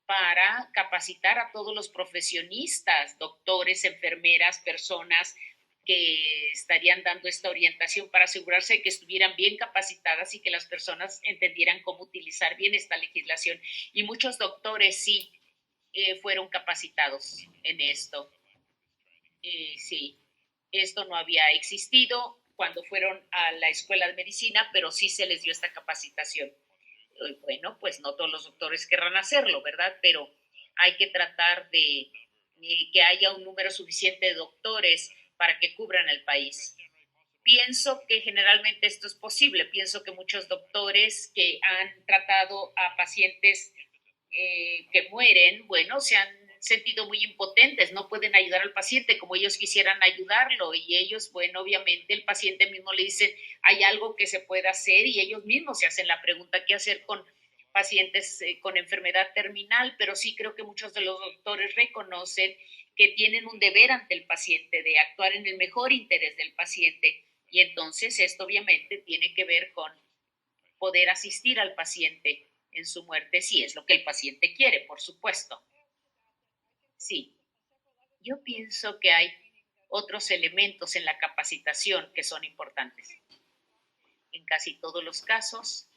para capacitar a todos los profesionistas, doctores, enfermeras, personas que estarían dando esta orientación para asegurarse de que estuvieran bien capacitadas y que las personas entendieran cómo utilizar bien esta legislación. Y muchos doctores sí fueron capacitados en esto. Sí, esto no había existido cuando fueron a la escuela de medicina, pero sí se les dio esta capacitación. Bueno, pues no todos los doctores querrán hacerlo, ¿verdad? Pero hay que tratar de que haya un número suficiente de doctores para que cubran el país. Pienso que generalmente esto es posible. Pienso que muchos doctores que han tratado a pacientes que mueren, bueno, se han sentido muy impotentes, no pueden ayudar al paciente como ellos quisieran ayudarlo, y ellos, bueno, obviamente el paciente mismo le dice, hay algo que se puede hacer, y ellos mismos se hacen la pregunta, ¿qué hacer con pacientes con enfermedad terminal? Pero sí creo que muchos de los doctores reconocen que tienen un deber ante el paciente de actuar en el mejor interés del paciente, y entonces esto obviamente tiene que ver con poder asistir al paciente en su muerte, si es lo que el paciente quiere, por supuesto. Sí, yo pienso que hay otros elementos en la capacitación que son importantes. En casi todos los casos,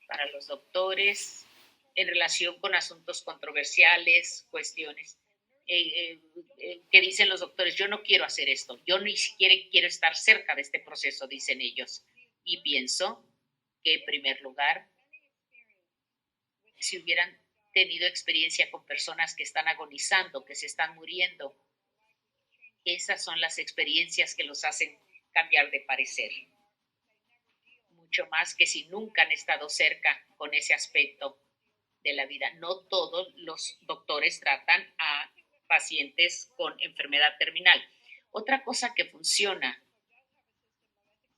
para los doctores, en relación con asuntos controversiales, cuestiones que dicen los doctores, yo no quiero hacer esto, yo ni siquiera quiero estar cerca de este proceso, dicen ellos. Y pienso que, en primer lugar, si hubieran tenido experiencia con personas que están agonizando, que se están muriendo, esas son las experiencias que los hacen cambiar de parecer. mucho más que si nunca han estado cerca con ese aspecto de la vida. No todos los doctores tratan a pacientes con enfermedad terminal. Otra cosa que funciona,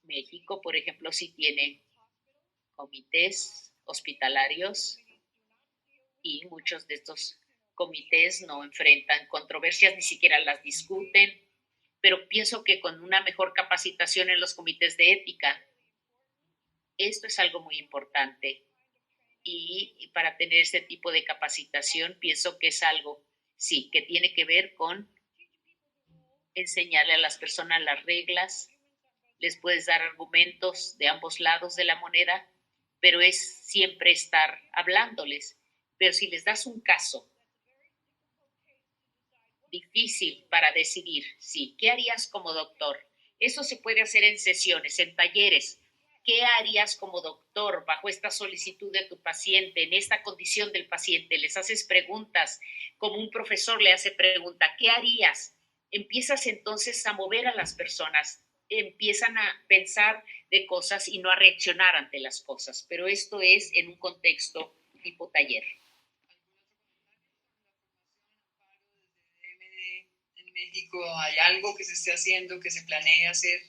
México, por ejemplo, sí tiene comités hospitalarios y muchos de estos comités no enfrentan controversias, ni siquiera las discuten, pero pienso que con una mejor capacitación en los comités de ética, esto es algo muy importante. Y para tener este tipo de capacitación, pienso que es algo, sí, que tiene que ver con enseñarle a las personas las reglas, les puedes dar argumentos de ambos lados de la moneda, pero es siempre estar hablándoles. Pero si les das un caso difícil para decidir, sí, ¿qué harías como doctor? Eso se puede hacer en sesiones, en talleres. ¿Qué harías como doctor bajo esta solicitud de tu paciente, en esta condición del paciente? Les haces preguntas, como un profesor le hace pregunta, ¿qué harías? Empiezas entonces a mover a las personas, empiezan a pensar de cosas y no a reaccionar ante las cosas, pero esto es en un contexto tipo taller. ¿En México hay algo que se esté haciendo, que se planee hacer?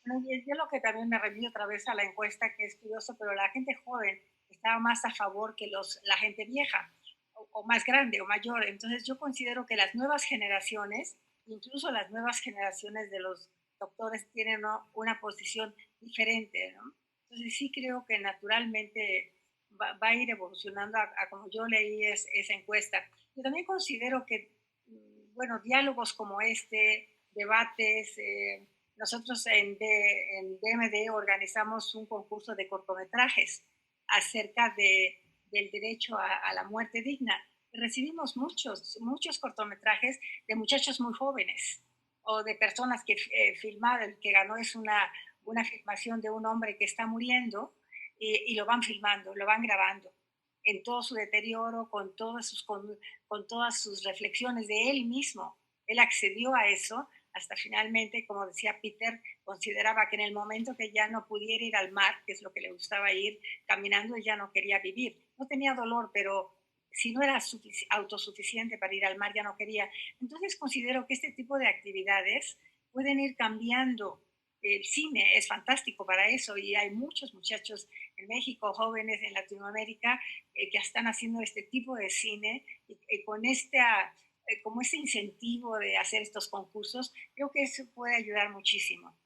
Bueno, y yo lo que también me remito otra vez a la encuesta, que es curioso, pero la gente joven estaba más a favor que la gente vieja, o más grande o mayor. Entonces yo considero que las nuevas generaciones, incluso las nuevas generaciones de los doctores, tienen una posición diferente, ¿no? Entonces sí creo que naturalmente va a ir evolucionando a como yo leí esa encuesta. Yo también considero que, bueno, diálogos como este, debates, nosotros en DMD organizamos un concurso de cortometrajes acerca del derecho a la muerte digna. Recibimos muchos cortometrajes de muchachos muy jóvenes o de personas que filmaron. El que ganó es una filmación de un hombre que está muriendo y lo van filmando, lo van grabando en todo su deterioro, con todas sus reflexiones de él mismo. Él accedió a eso hasta finalmente, como decía Peter, consideraba que en el momento que ya no pudiera ir al mar, que es lo que le gustaba ir caminando, él ya no quería vivir. No tenía dolor, pero si no era autosuficiente para ir al mar, ya no quería. Entonces considero que este tipo de actividades pueden ir cambiando. El cine es fantástico para eso y hay muchos muchachos en México, jóvenes en Latinoamérica, que están haciendo este tipo de cine y con como ese incentivo de hacer estos concursos, creo que eso puede ayudar muchísimo.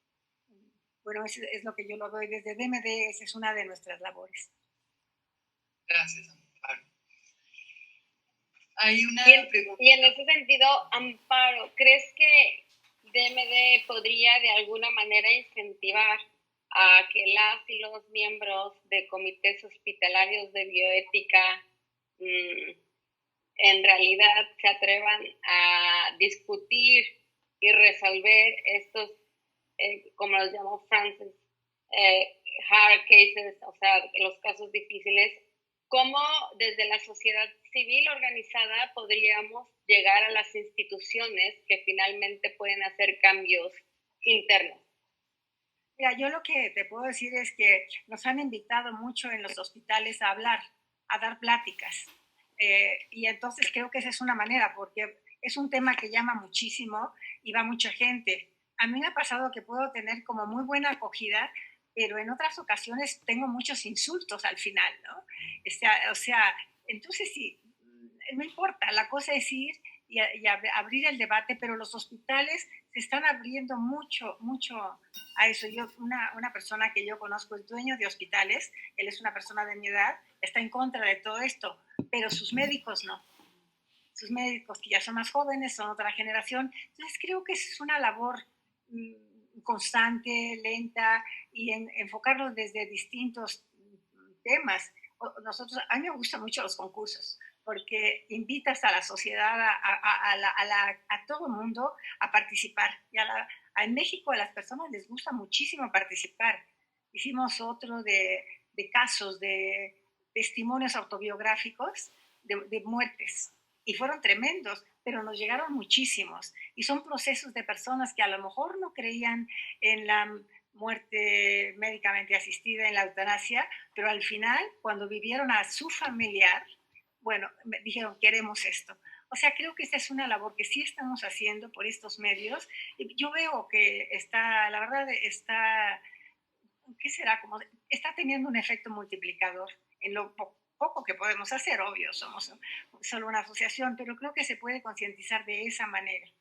Bueno, eso es lo que yo lo doy desde DMD, esa es una de nuestras labores. Gracias, Amparo. Hay una pregunta. Y en ese sentido, Amparo, ¿crees que DMD podría de alguna manera incentivar a que las y los miembros de comités hospitalarios de bioética en realidad se atrevan a discutir y resolver estos, como los llamó Francis, hard cases, o sea, los casos difíciles? ¿Cómo desde la sociedad civil organizada podríamos llegar a las instituciones que finalmente pueden hacer cambios internos? Mira, yo lo que te puedo decir es que nos han invitado mucho en los hospitales a hablar, a dar pláticas. Y entonces creo que esa es una manera, porque es un tema que llama muchísimo y va mucha gente. A mí me ha pasado que puedo tener como muy buena acogida, pero en otras ocasiones tengo muchos insultos al final, ¿no? O sea, entonces sí, no importa, la cosa es ir y abrir el debate, pero los hospitales se están abriendo mucho a eso. Una persona que yo conozco es dueño de hospitales, él es una persona de mi edad, está en contra de todo esto, pero sus médicos no. Sus médicos que ya son más jóvenes, son otra generación. Entonces creo que es una labor constante, lenta, y enfocarlo desde distintos temas. A mí me gustan mucho los concursos, porque invitas a la sociedad, a todo el mundo a participar. En México a las personas les gusta muchísimo participar. Hicimos otro de casos, de testimonios autobiográficos de muertes, y fueron tremendos, pero nos llegaron muchísimos. Y son procesos de personas que a lo mejor no creían en la muerte médicamente asistida en la eutanasia, pero al final, cuando vivieron a su familiar, bueno, me dijeron, queremos esto. O sea, creo que esta es una labor que sí estamos haciendo por estos medios. Y yo veo que está, la verdad, está, ¿qué será? Como, está teniendo un efecto multiplicador en lo poco que podemos hacer, obvio, somos solo una asociación, pero creo que se puede concientizar de esa manera.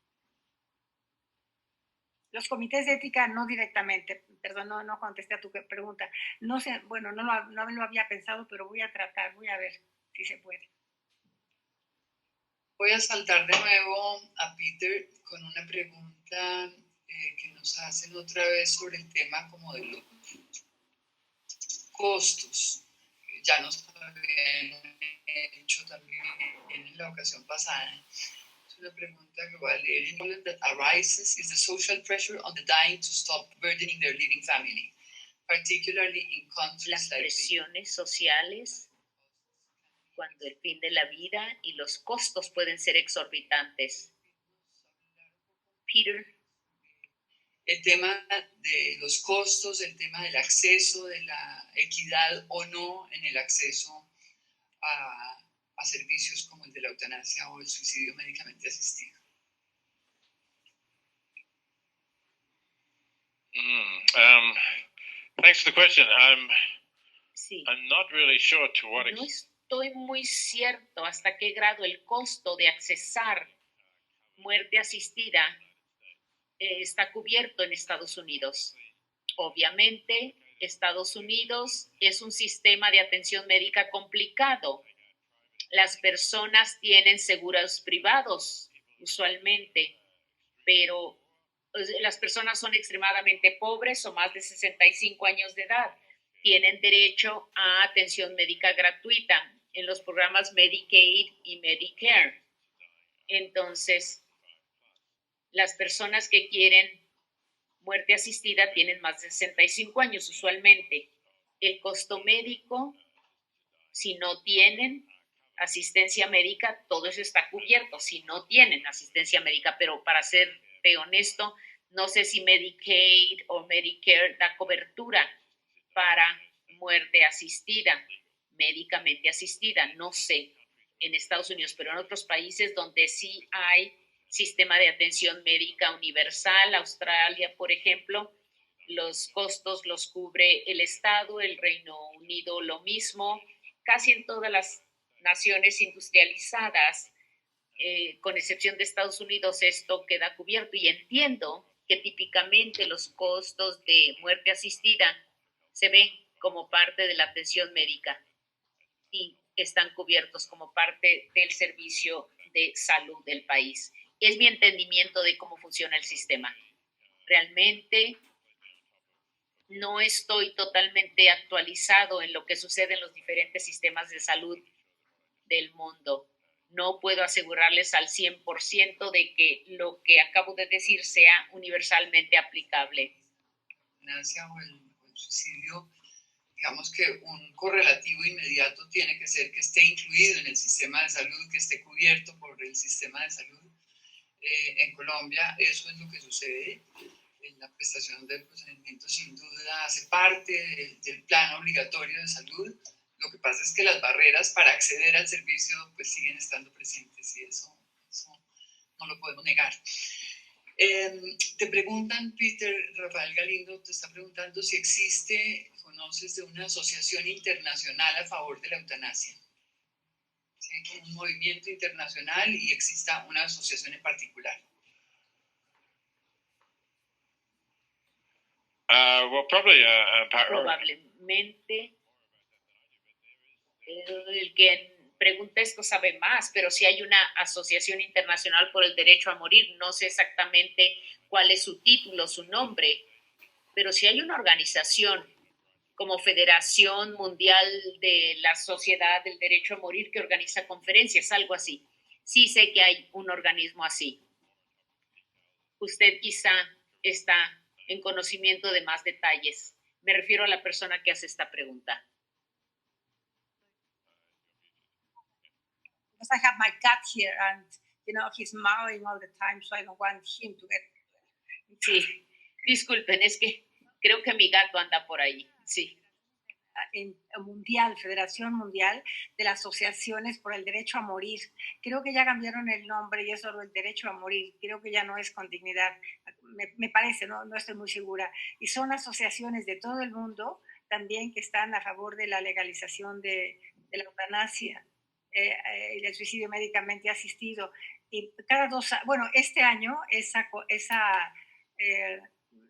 Los comités de ética no directamente, perdón, no contesté a tu pregunta. No sé, bueno, no lo había pensado, pero voy a tratar, voy a ver si se puede. Voy a saltar de nuevo a Peter con una pregunta que nos hacen otra vez sobre el tema como de los costos. Ya nos habían hecho también en la ocasión pasada. Es una pregunta que voy a leer. The that arises is the social pressure on the dying to stop burdening their living family, particularly in countries Las like presiones sociales cuando el fin de la vida y los costos pueden ser exorbitantes. Peter. El tema de los costos, el tema del acceso, de la equidad o no en el acceso a servicios como el de la eutanasia o el suicidio médicamente asistido. Thanks for the question. Sí. I'm not really sure to what No estoy muy cierto hasta qué grado el costo de accesar muerte asistida está cubierto en Estados Unidos. Obviamente, Estados Unidos es un sistema de atención médica complicado. Las personas tienen seguros privados, usualmente, pero las personas son extremadamente pobres o más de 65 años de edad. Tienen derecho a atención médica gratuita en los programas Medicaid y Medicare. Entonces, las personas que quieren muerte asistida tienen más de 65 años usualmente. El costo médico, si no tienen asistencia médica, todo eso está cubierto, si no tienen asistencia médica, pero para serte honesto, no sé si Medicaid o Medicare da cobertura para muerte asistida, médicamente asistida, no sé, en Estados Unidos, pero en otros países donde sí hay sistema de atención médica universal, Australia, por ejemplo, los costos los cubre el Estado, el Reino Unido lo mismo, casi en todas las naciones industrializadas, con excepción de Estados Unidos, esto queda cubierto y entiendo que típicamente los costos de muerte asistida se ven como parte de la atención médica y están cubiertos como parte del servicio de salud del país. Es mi entendimiento de cómo funciona el sistema. Realmente no estoy totalmente actualizado en lo que sucede en los diferentes sistemas de salud del mundo. No puedo asegurarles al 100% de que lo que acabo de decir sea universalmente aplicable. O el suicidio, digamos que un correlativo inmediato tiene que ser que esté incluido en el sistema de salud, que esté cubierto por el sistema de salud. En Colombia eso es lo que sucede. En la prestación del procedimiento sin duda hace parte del plan obligatorio de salud. Lo que pasa es que las barreras para acceder al servicio pues siguen estando presentes y eso no lo podemos negar. Te preguntan, Peter, Rafael Galindo te está preguntando si existe, conoces de una asociación internacional a favor de la eutanasia. ¿Sí? Un movimiento internacional y exista una asociación en particular. Probablemente el que pregunta esto sabe más, pero sí hay una asociación internacional por el derecho a morir. No sé exactamente cuál es su título, su nombre, pero sí hay una organización como Federación Mundial de la Sociedad del Derecho a Morir que organiza conferencias, algo así. Sí sé que hay un organismo así. Usted quizá está en conocimiento de más detalles. Me refiero a la persona que hace esta pregunta. Because I have my cat here and, you know, he's meowing all the time, so I don't want him to get... Sí, disculpen, es que Creo que mi gato anda por ahí, sí. Mundial, Federación Mundial de las Asociaciones por el Derecho a Morir. Creo que ya cambiaron el nombre y es solo el derecho a morir. Creo que ya no es con dignidad. Me parece, no estoy muy segura. Y son asociaciones de todo el mundo también que están a favor de la legalización de la eutanasia y del suicidio médicamente asistido. Y cada bueno, este año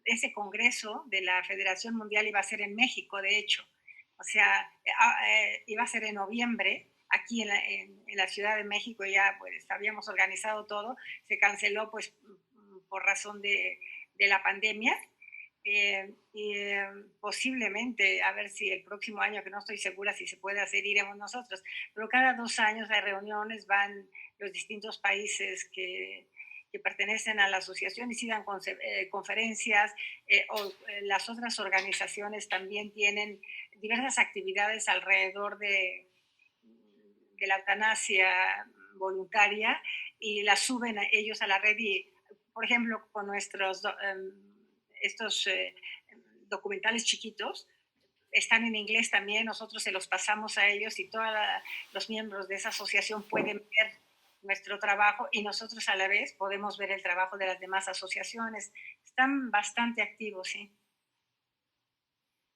ese congreso de la Federación Mundial iba a ser en México, de hecho. O sea, iba a ser en noviembre, aquí en la Ciudad de México. Ya pues habíamos organizado todo, se canceló pues por razón de la pandemia. Posiblemente, a ver si el próximo año, que no estoy segura si se puede hacer, iremos nosotros, pero cada 2 años hay reuniones, van los distintos países que pertenecen a la asociación y sí dan conferencias, las otras organizaciones también tienen diversas actividades alrededor de la eutanasia voluntaria y la suben ellos a la red y, por ejemplo, con nuestros estos documentales chiquitos, están en inglés también, nosotros se los pasamos a ellos y todos los miembros de esa asociación pueden ver nuestro trabajo y nosotros a la vez podemos ver el trabajo de las demás asociaciones. Están bastante activos, sí.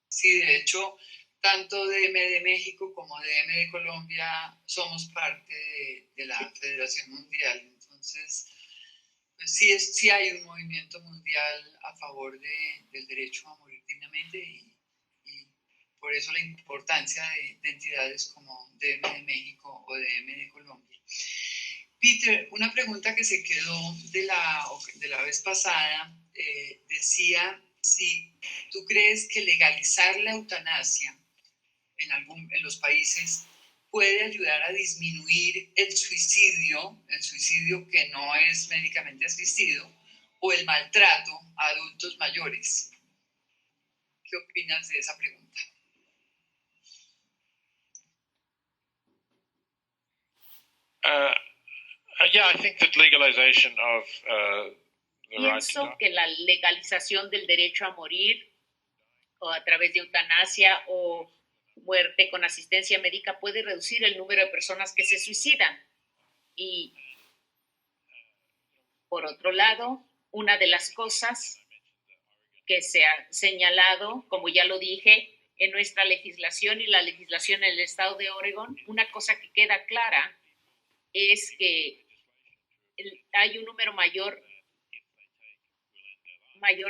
Sí, de hecho, tanto DM de México como DM de Colombia somos parte de la Federación Mundial. Entonces, pues sí hay un movimiento mundial a favor del derecho a morir dignamente y por eso la importancia de entidades como DM de México o DM de Colombia. Peter, una pregunta que se quedó de la vez pasada, decía si tú crees que legalizar la eutanasia en los países puede ayudar a disminuir el suicidio que no es médicamente asistido, o el maltrato a adultos mayores. ¿Qué opinas de esa pregunta? Yeah, I think that legalization of Pienso que la legalización del derecho a morir o a través de eutanasia o muerte con asistencia médica puede reducir el número de personas que se suicidan. Y por otro lado, una de las cosas que se ha señalado, como ya lo dije, en nuestra legislación y la legislación en el estado de Oregón, una cosa que queda clara es que hay un número mayor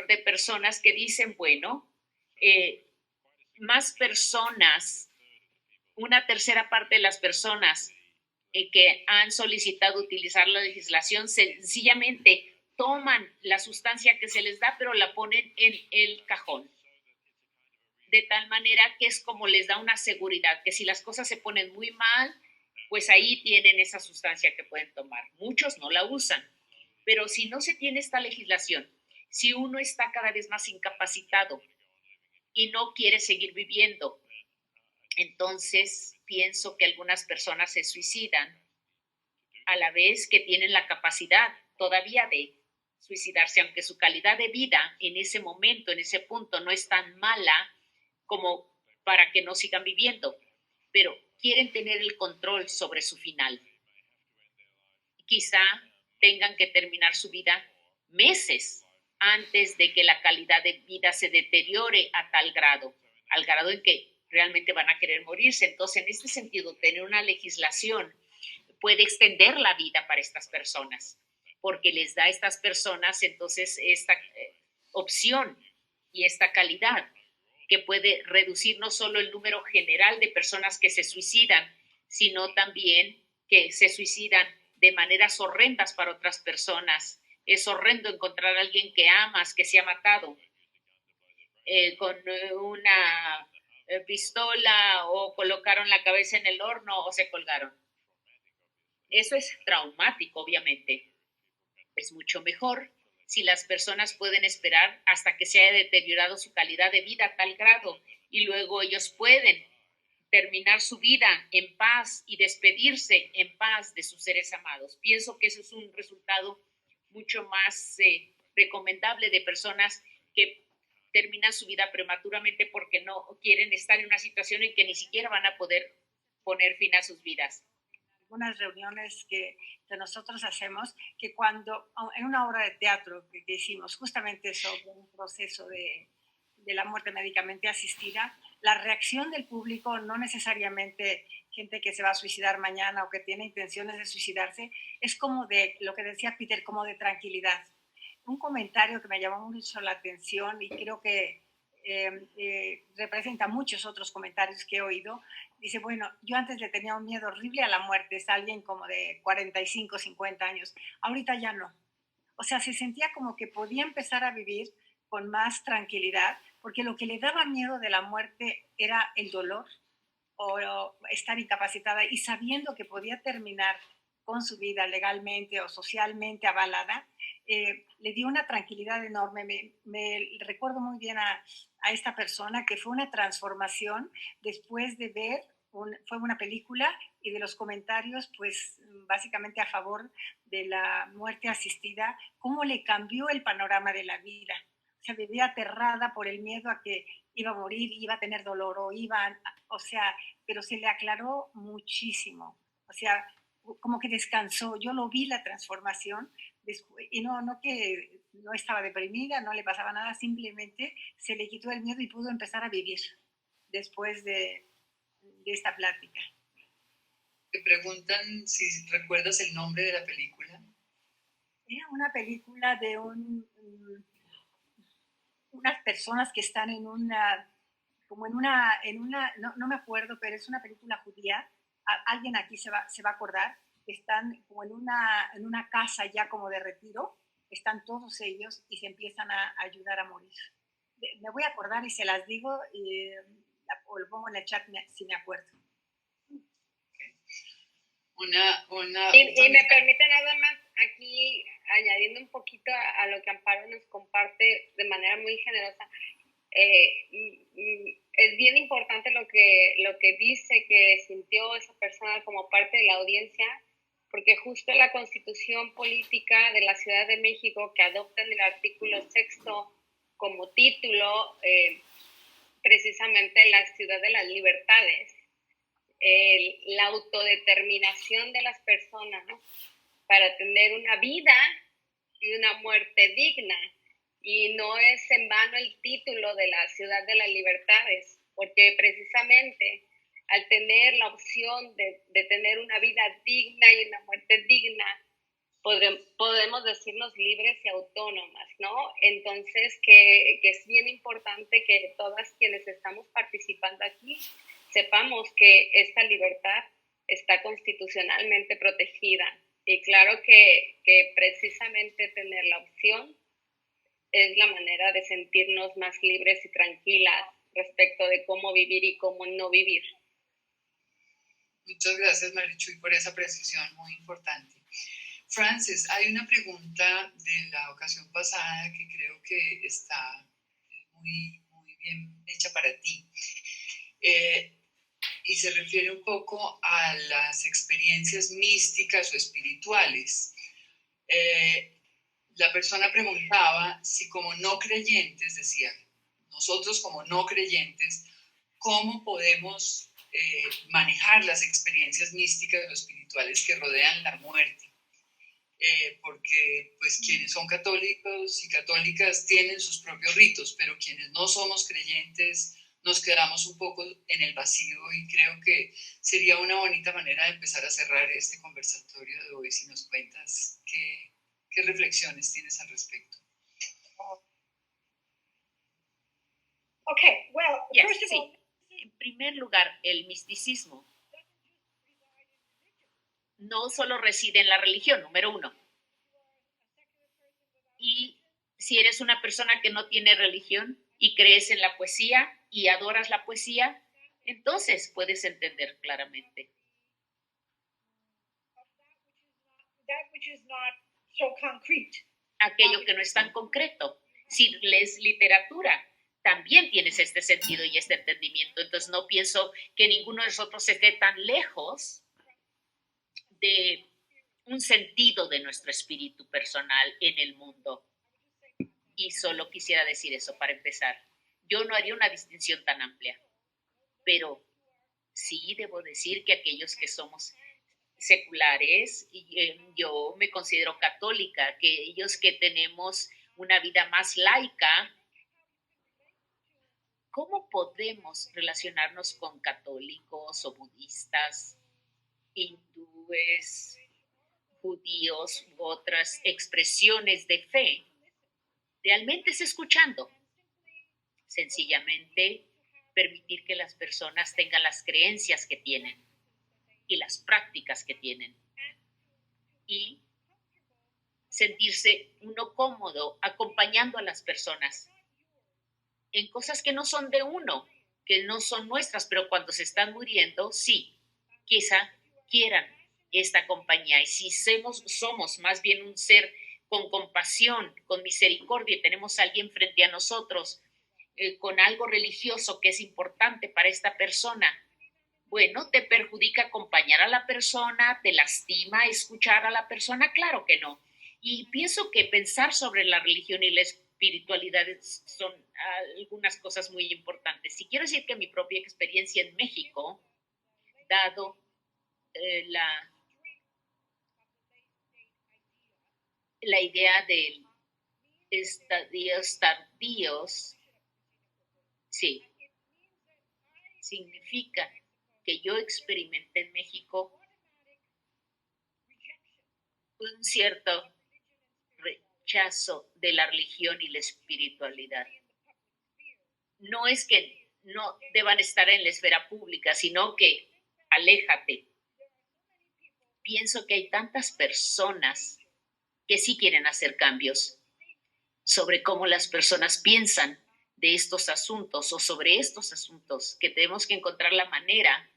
de personas que dicen, bueno, más personas, una tercera parte de las personas que han solicitado utilizar la legislación sencillamente toman la sustancia que se les da, pero la ponen en el cajón. De tal manera que es como les da una seguridad, que si las cosas se ponen muy mal, pues ahí tienen esa sustancia que pueden tomar. Muchos no la usan, pero si no se tiene esta legislación, si uno está cada vez más incapacitado y no quiere seguir viviendo, entonces pienso que algunas personas se suicidan a la vez que tienen la capacidad todavía de suicidarse, aunque su calidad de vida en ese momento, en ese punto, no es tan mala como para que no sigan viviendo, pero quieren tener el control sobre su final. Quizá tengan que terminar su vida meses antes de que la calidad de vida se deteriore a tal grado, al grado en que realmente van a querer morirse. Entonces, en este sentido, tener una legislación puede extender la vida para estas personas, porque les da a estas personas entonces esta opción y esta calidad que puede reducir no solo el número general de personas que se suicidan, sino también que se suicidan de maneras horrendas para otras personas. Es horrendo encontrar a alguien que amas, que se ha matado con una pistola, o colocaron la cabeza en el horno o se colgaron. Eso es traumático, obviamente. Es mucho mejor si las personas pueden esperar hasta que se haya deteriorado su calidad de vida a tal grado y luego ellos pueden terminar su vida en paz y despedirse en paz de sus seres amados. Pienso que eso es un resultado mucho más recomendable de personas que terminan su vida prematuramente porque no quieren estar en una situación en que ni siquiera van a poder poner fin a sus vidas. Algunas reuniones que nosotros hacemos, que cuando en una obra de teatro que hicimos justamente sobre un proceso de la muerte médicamente asistida, la reacción del público, no necesariamente gente que se va a suicidar mañana o que tiene intenciones de suicidarse, es como de, lo que decía Peter, como de tranquilidad. Un comentario que me llamó mucho la atención y creo que representa muchos otros comentarios que he oído. Dice, bueno, yo antes le tenía un miedo horrible a la muerte, es alguien como de 45, 50 años, ahorita ya no. O sea, se sentía como que podía empezar a vivir con más tranquilidad, porque lo que le daba miedo de la muerte era el dolor o estar incapacitada, y sabiendo que podía terminar con su vida legalmente o socialmente avalada, le dio una tranquilidad enorme. Me recuerdo muy bien a esta persona, que fue una transformación después de ver, fue una película, y de los comentarios, pues básicamente a favor de la muerte asistida, cómo le cambió el panorama de la vida. O sea, vivía aterrada por el miedo a que iba a morir, iba a tener dolor o sea, pero se le aclaró muchísimo. O sea, como que descansó. Yo lo vi, la transformación, y no que no estaba deprimida, no le pasaba nada, simplemente se le quitó el miedo y pudo empezar a vivir después de esta plática. Te preguntan si recuerdas el nombre de la película. Era una película de unas personas que están en una, como en una, no me acuerdo, pero es una película judía. Alguien aquí se va a acordar. Están como en una casa ya como de retiro, están todos ellos y se empiezan a ayudar a morir. Me voy a acordar y se las digo, o lo pongo en el chat si me acuerdo. Y me permite nada más aquí, añadiendo un poquito a lo que Amparo nos comparte de manera muy generosa, es bien importante lo que dice que sintió esa persona como parte de la audiencia, porque justo la Constitución Política de la Ciudad de México, que adoptan el artículo 6º como título, precisamente la ciudad de las libertades, la autodeterminación de las personas, ¿no?, para tener una vida y una muerte digna. Y no es en vano el título de la ciudad de las libertades, porque precisamente al tener la opción de tener una vida digna y una muerte digna, podemos decirnos libres y autónomas, ¿no? Entonces, que es bien importante que todas quienes estamos participando aquí sepamos que esta libertad está constitucionalmente protegida. Y claro que precisamente tener la opción es la manera de sentirnos más libres y tranquilas respecto de cómo vivir y cómo no vivir. Muchas gracias, Marichuy, por esa precisión muy importante. Frances, hay una pregunta de la ocasión pasada que creo que está muy, muy bien hecha para ti. Y se refiere un poco a las experiencias místicas o espirituales. La persona preguntaba si como no creyentes, decía, nosotros como no creyentes, ¿cómo podemos manejar las experiencias místicas o espirituales que rodean la muerte? Porque pues quienes son católicos y católicas tienen sus propios ritos, pero quienes no somos creyentes nos quedamos un poco en el vacío, y creo que sería una bonita manera de empezar a cerrar este conversatorio de hoy si nos cuentas qué reflexiones tienes al respecto. Okay, well, first of all, en primer lugar, el misticismo no solo reside en la religión, número uno. Y si eres una persona que no tiene religión y crees en la poesía y adoras la poesía, entonces puedes entender claramente. Aquello que no es tan concreto. Si lees literatura, también tienes este sentido y este entendimiento. Entonces no pienso que ninguno de nosotros esté tan lejos de un sentido de nuestro espíritu personal en el mundo. Y solo quisiera decir eso para empezar. Yo no haría una distinción tan amplia, pero sí debo decir que aquellos que somos seculares, yo me considero católica, que ellos que tenemos una vida más laica, ¿cómo podemos relacionarnos con católicos o budistas, hindúes, judíos u otras expresiones de fe? Realmente es escuchando. Sencillamente permitir que las personas tengan las creencias que tienen y las prácticas que tienen. Y sentirse uno cómodo acompañando a las personas en cosas que no son de uno, que no son nuestras, pero cuando se están muriendo, sí, quizá quieran esta compañía. Y si somos más bien un ser con compasión, con misericordia, y tenemos a alguien frente a nosotros con algo religioso que es importante para esta persona, bueno, ¿te perjudica acompañar a la persona? ¿Te lastima escuchar a la persona? Claro que no. Y pienso que pensar sobre la religión y la espiritualidad son algunas cosas muy importantes. Y quiero decir que mi propia experiencia en México, dado la idea de estadios tardíos, sí, significa que yo experimenté en México un cierto rechazo de la religión y la espiritualidad. No es que no deban estar en la esfera pública, sino que aléjate. Pienso que hay tantas personas que sí quieren hacer cambios sobre cómo las personas piensan de estos asuntos o sobre estos asuntos, que tenemos que encontrar la manera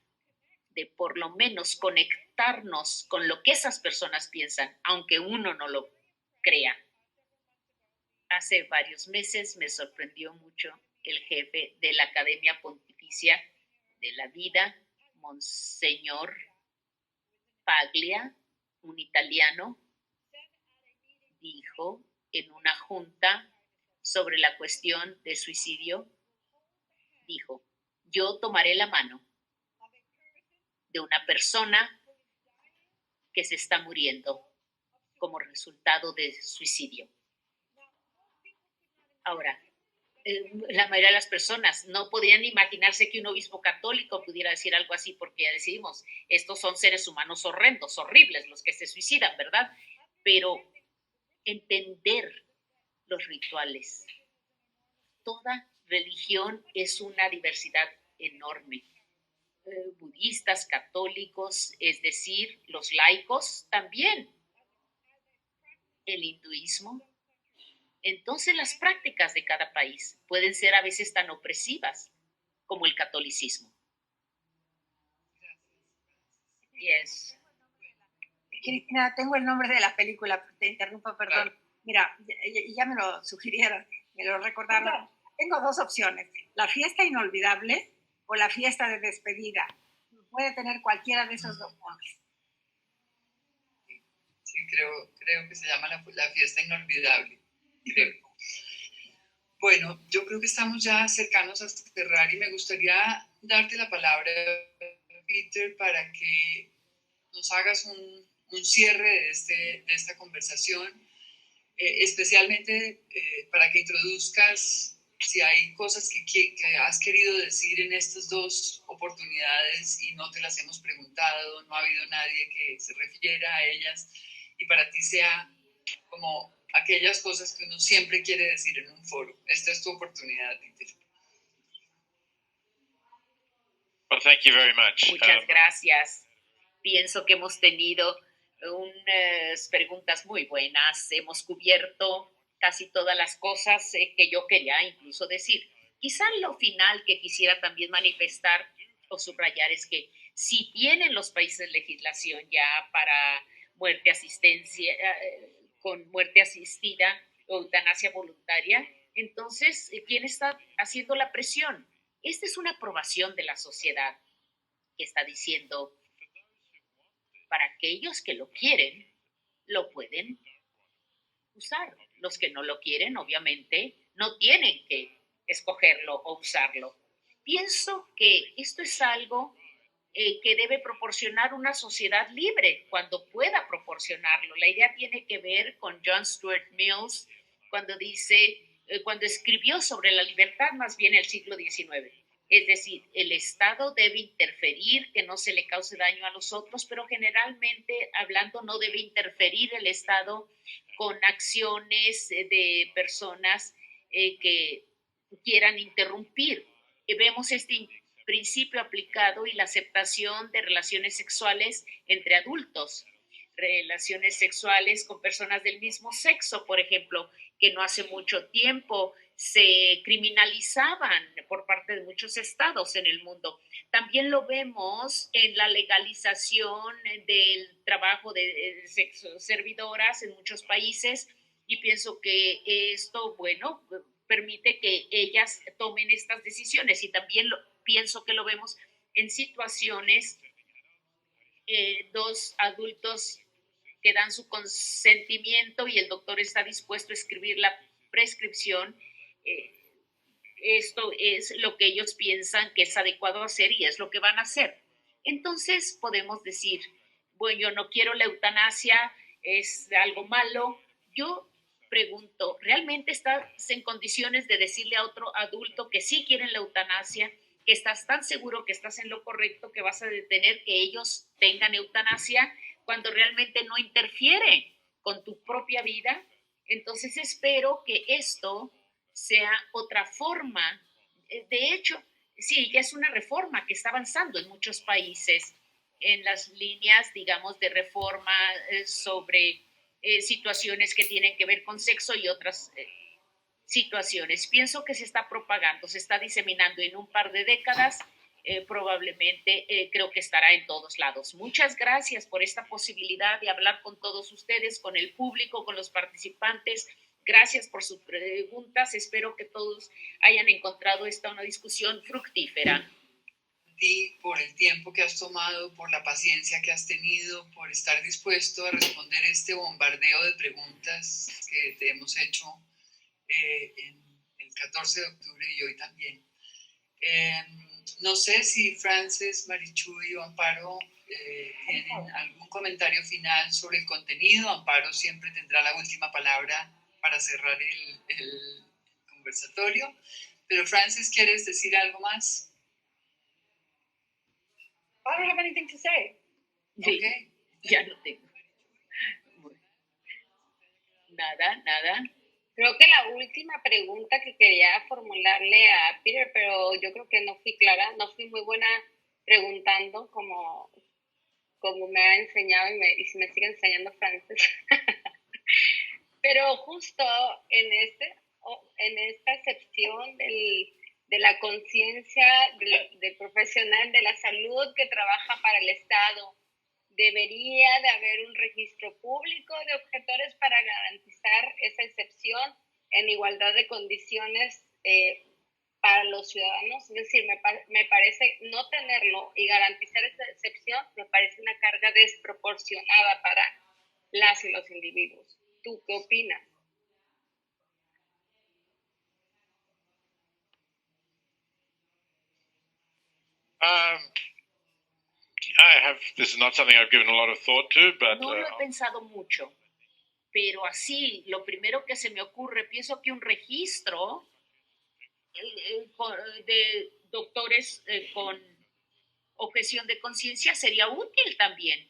de por lo menos conectarnos con lo que esas personas piensan, aunque uno no lo crea. Hace varios meses me sorprendió mucho el jefe de la Academia Pontificia de la Vida, Monseñor Paglia, un italiano, dijo en una junta sobre la cuestión de suicidio, dijo, yo tomaré la mano de una persona que se está muriendo como resultado de suicidio. Ahora, la mayoría de las personas no podían imaginarse que un obispo católico pudiera decir algo así, porque ya decidimos, estos son seres humanos horrendos, horribles, los que se suicidan, ¿verdad? Pero entender los rituales. Toda religión es una diversidad enorme. Budistas, católicos, es decir, los laicos también. El hinduismo. Entonces las prácticas de cada país pueden ser a veces tan opresivas como el catolicismo. Yes. Cristina, tengo el nombre de la película, te interrumpo, perdón. Claro. Mira, ya me lo sugirieron, me lo recordaron. Claro. Tengo dos opciones, la fiesta inolvidable o la fiesta de despedida. Puede tener cualquiera de esos dos nombres. Sí, creo que se llama la fiesta inolvidable. Creo. Bueno, yo creo que estamos ya cercanos a cerrar y me gustaría darte la palabra, Peter, para que nos hagas un cierre de esta conversación, especialmente para que introduzcas si hay cosas que has querido decir en estas dos oportunidades y no te las hemos preguntado, no ha habido nadie que se refiera a ellas y para ti sea como aquellas cosas que uno siempre quiere decir en un foro. Esta es tu oportunidad, Peter. Well, thank you very much. Muchas gracias. Pienso que hemos tenido unas preguntas muy buenas. Hemos cubierto casi todas las cosas que yo quería incluso decir. Quizá lo final que quisiera también manifestar o subrayar es que si tienen los países legislación ya para muerte con muerte asistida o eutanasia voluntaria, entonces, ¿quién está haciendo la presión? Esta es una aprobación de la sociedad que está diciendo, para aquellos que lo quieren, lo pueden usar, Los que no lo quieren, obviamente, no tienen que escogerlo o usarlo. Pienso que esto es algo que debe proporcionar una sociedad libre cuando pueda proporcionarlo. La idea tiene que ver con John Stuart Mills cuando dice, cuando escribió sobre la libertad más bien en el siglo XIX. Es decir, el Estado debe interferir, que no se le cause daño a los otros, pero generalmente hablando no debe interferir el Estado con acciones de personas que quieran interrumpir. Vemos este principio aplicado y la aceptación de relaciones sexuales entre adultos, relaciones sexuales con personas del mismo sexo, por ejemplo, que no hace mucho tiempo se criminalizaban por parte de muchos estados en el mundo. También lo vemos en la legalización del trabajo de sexo servidoras en muchos países y pienso que esto, bueno, permite que ellas tomen estas decisiones y también pienso que lo vemos en situaciones, dos adultos que dan su consentimiento y el doctor está dispuesto a escribir la prescripción. Esto es lo que ellos piensan que es adecuado hacer y es lo que van a hacer. Entonces podemos decir, bueno, yo no quiero la eutanasia, es algo malo. Yo pregunto, ¿realmente estás en condiciones de decirle a otro adulto que sí quieren la eutanasia, que estás tan seguro que estás en lo correcto, que vas a detener que ellos tengan eutanasia cuando realmente no interfiere con tu propia vida? Entonces espero que esto sea otra forma. De hecho, sí, ya es una reforma que está avanzando en muchos países en las líneas, digamos, de reforma sobre situaciones que tienen que ver con sexo y otras situaciones. Pienso que se está propagando, se está diseminando en un par de décadas, probablemente creo que estará en todos lados. Muchas gracias por esta posibilidad de hablar con todos ustedes, con el público, con los participantes. Gracias por sus preguntas. Espero que todos hayan encontrado esta una discusión fructífera. Por el tiempo que has tomado, por la paciencia que has tenido, por estar dispuesto a responder este bombardeo de preguntas que te hemos hecho en el 14 de octubre y hoy también. No sé si Frances, Marichuy o Amparo tienen algún comentario final sobre el contenido. Amparo siempre tendrá la última palabra para cerrar el conversatorio. Pero Frances, ¿quieres decir algo más? I don't have anything to say. Sí, Okay. ya no tengo. Nada. Creo que la última pregunta que quería formularle a Peter, pero yo creo que no fui clara, no fui muy buena preguntando como me ha enseñado y me sigue enseñando Frances. Pero justo en esta excepción de la conciencia del profesional de la salud que trabaja para el Estado, debería de haber un registro público de objetores para garantizar esa excepción en igualdad de condiciones para los ciudadanos. Es decir, me parece no tenerlo y garantizar esa excepción me parece una carga desproporcionada para las y los individuos. ¿Tú qué opinas? This is not something I've given a lot of thought to, but no lo he pensado mucho, pero así, lo primero que se me ocurre, pienso que un registro de doctores con objeción de conciencia sería útil también,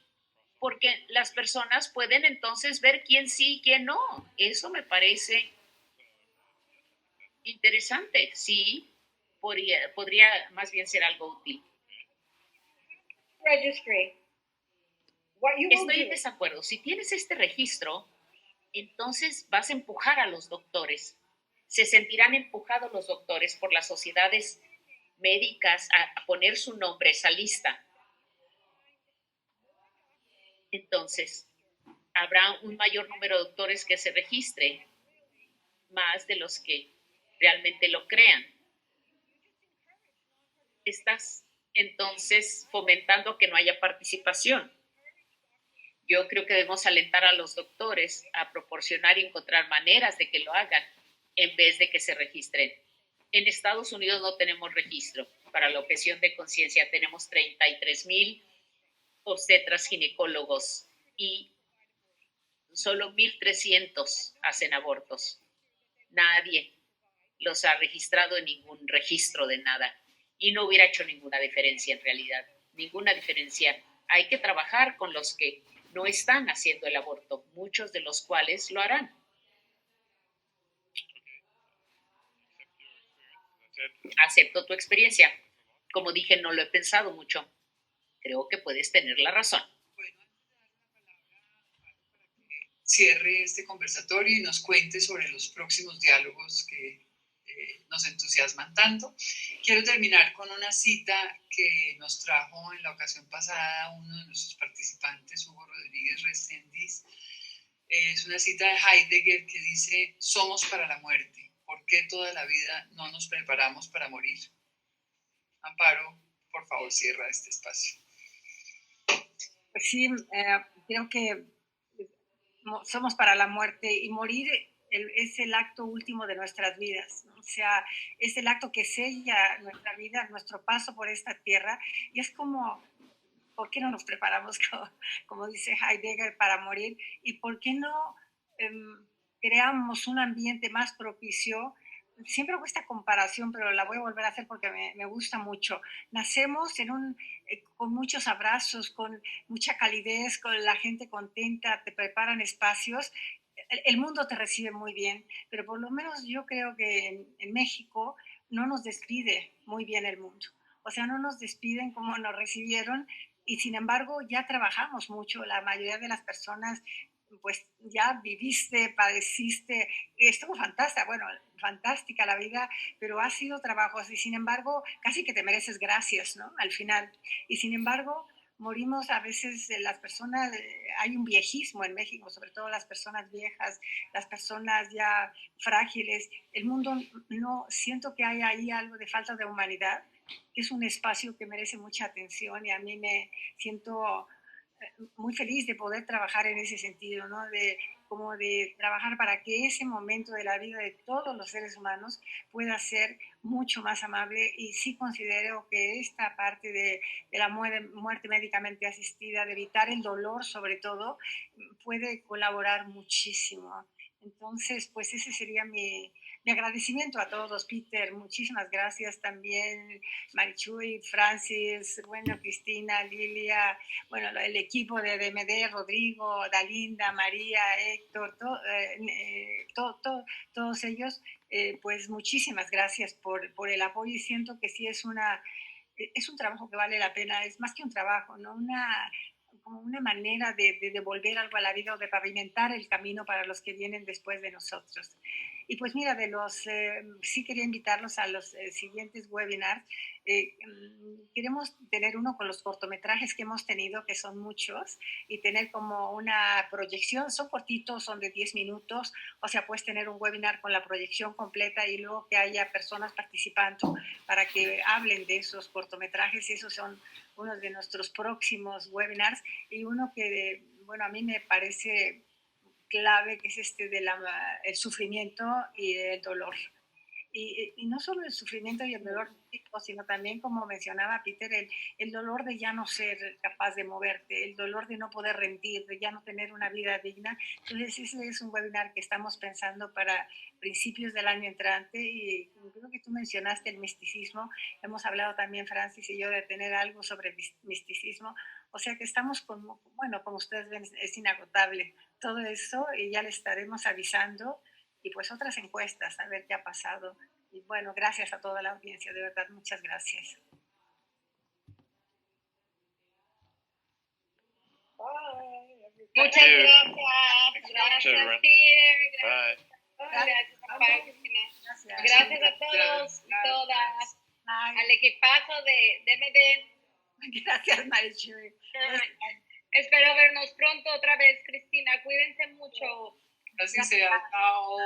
porque las personas pueden entonces ver quién sí y quién no. Eso me parece interesante, sí, podría más bien ser algo útil. Registry. Estoy en desacuerdo. Si tienes este registro, entonces vas a empujar a los doctores. Se sentirán empujados los doctores por las sociedades médicas a poner su nombre a esa lista. Entonces, habrá un mayor número de doctores que se registre, más de los que realmente lo crean. Estás entonces fomentando que no haya participación. Yo creo que debemos alentar a los doctores a proporcionar y encontrar maneras de que lo hagan en vez de que se registren. En Estados Unidos no tenemos registro para la objeción de conciencia. Tenemos 33,000 obstetras ginecólogos y solo 1,300 hacen abortos. Nadie los ha registrado en ningún registro de nada y no hubiera hecho ninguna diferencia en realidad, ninguna diferencia. Hay que trabajar con los que no están haciendo el aborto, muchos de los cuales lo harán. Acepto tu experiencia. Como dije, no lo he pensado mucho. Creo que puedes tener la razón. Cierre este conversatorio y nos cuente sobre los próximos diálogos que nos entusiasman tanto. Quiero terminar con una cita que nos trajo en la ocasión pasada uno de nuestros participantes, Hugo Rodríguez Reséndiz. Es una cita de Heidegger que dice: somos para la muerte, ¿por qué toda la vida no nos preparamos para morir? Amparo, por favor, cierra este espacio. Pues sí, creo que somos para la muerte y morir es el acto último de nuestras vidas, ¿no? O sea, es el acto que sella nuestra vida, nuestro paso por esta tierra, y es como, ¿por qué no nos preparamos, como dice Heidegger, para morir? ¿Y por qué no creamos un ambiente más propicio? Siempre hago esta comparación, pero la voy a volver a hacer porque me gusta mucho. Nacemos con muchos abrazos, con mucha calidez, con la gente contenta, te preparan espacios. El mundo te recibe muy bien, pero por lo menos yo creo que en México no nos despide muy bien el mundo. O sea, no nos despiden como nos recibieron y sin embargo ya trabajamos mucho. La mayoría de las personas pues ya viviste, padeciste, estuvo fantástica, bueno, fantástica la vida, pero ha sido trabajos y sin embargo casi que te mereces gracias, ¿no? Al final. Y sin embargo morimos a veces las personas, hay un viejismo en México, sobre todo las personas viejas, las personas ya frágiles. El mundo no, siento que hay ahí algo de falta de humanidad, que es un espacio que merece mucha atención y a mí me siento muy feliz de poder trabajar en ese sentido, ¿no? Como de trabajar para que ese momento de la vida de todos los seres humanos pueda ser mucho más amable y sí considero que esta parte de la muerte médicamente asistida, de evitar el dolor sobre todo, puede colaborar muchísimo. Entonces, pues ese sería mi agradecimiento a todos, Peter, muchísimas gracias también, Marichuy, Francis, bueno, Cristina, Lilia, bueno, el equipo de DMD, Rodrigo, Dalinda, María, Héctor, todos ellos, pues muchísimas gracias por el apoyo y siento que sí es un trabajo que vale la pena, es más que un trabajo, ¿no? Como una manera de devolver algo a la vida o de pavimentar el camino para los que vienen después de nosotros. Y pues mira, sí quería invitarlos a los siguientes webinars. Queremos tener uno con los cortometrajes que hemos tenido, que son muchos, y tener como una proyección, son cortitos, son de 10 minutos, o sea, puedes tener un webinar con la proyección completa y luego que haya personas participando para que hablen de esos cortometrajes. Esos son uno de nuestros próximos webinars y uno que, bueno, a mí me parece clave, que es el sufrimiento y el dolor. Y no solo el sufrimiento y el dolor físico, sino también, como mencionaba Peter, el dolor de ya no ser capaz de moverte, el dolor de no poder rendir, de ya no tener una vida digna. Entonces, ese es un webinar que estamos pensando para principios del año entrante y creo que tú mencionaste el misticismo. Hemos hablado también, Francis y yo, de tener algo sobre misticismo. O sea que estamos bueno, como ustedes ven, es inagotable todo eso y ya le estaremos avisando. Y pues otras encuestas, a ver qué ha pasado. Y bueno, gracias a toda la audiencia, de verdad, muchas gracias. Muchas gracias. Gracias, Peter. Gracias, Amparo, Cristina. Gracias a todos y todas. Al equipazo de DMD. Gracias, Marichuy. Espero vernos pronto otra vez, Cristina. Cuídense mucho. Así sea. Chao.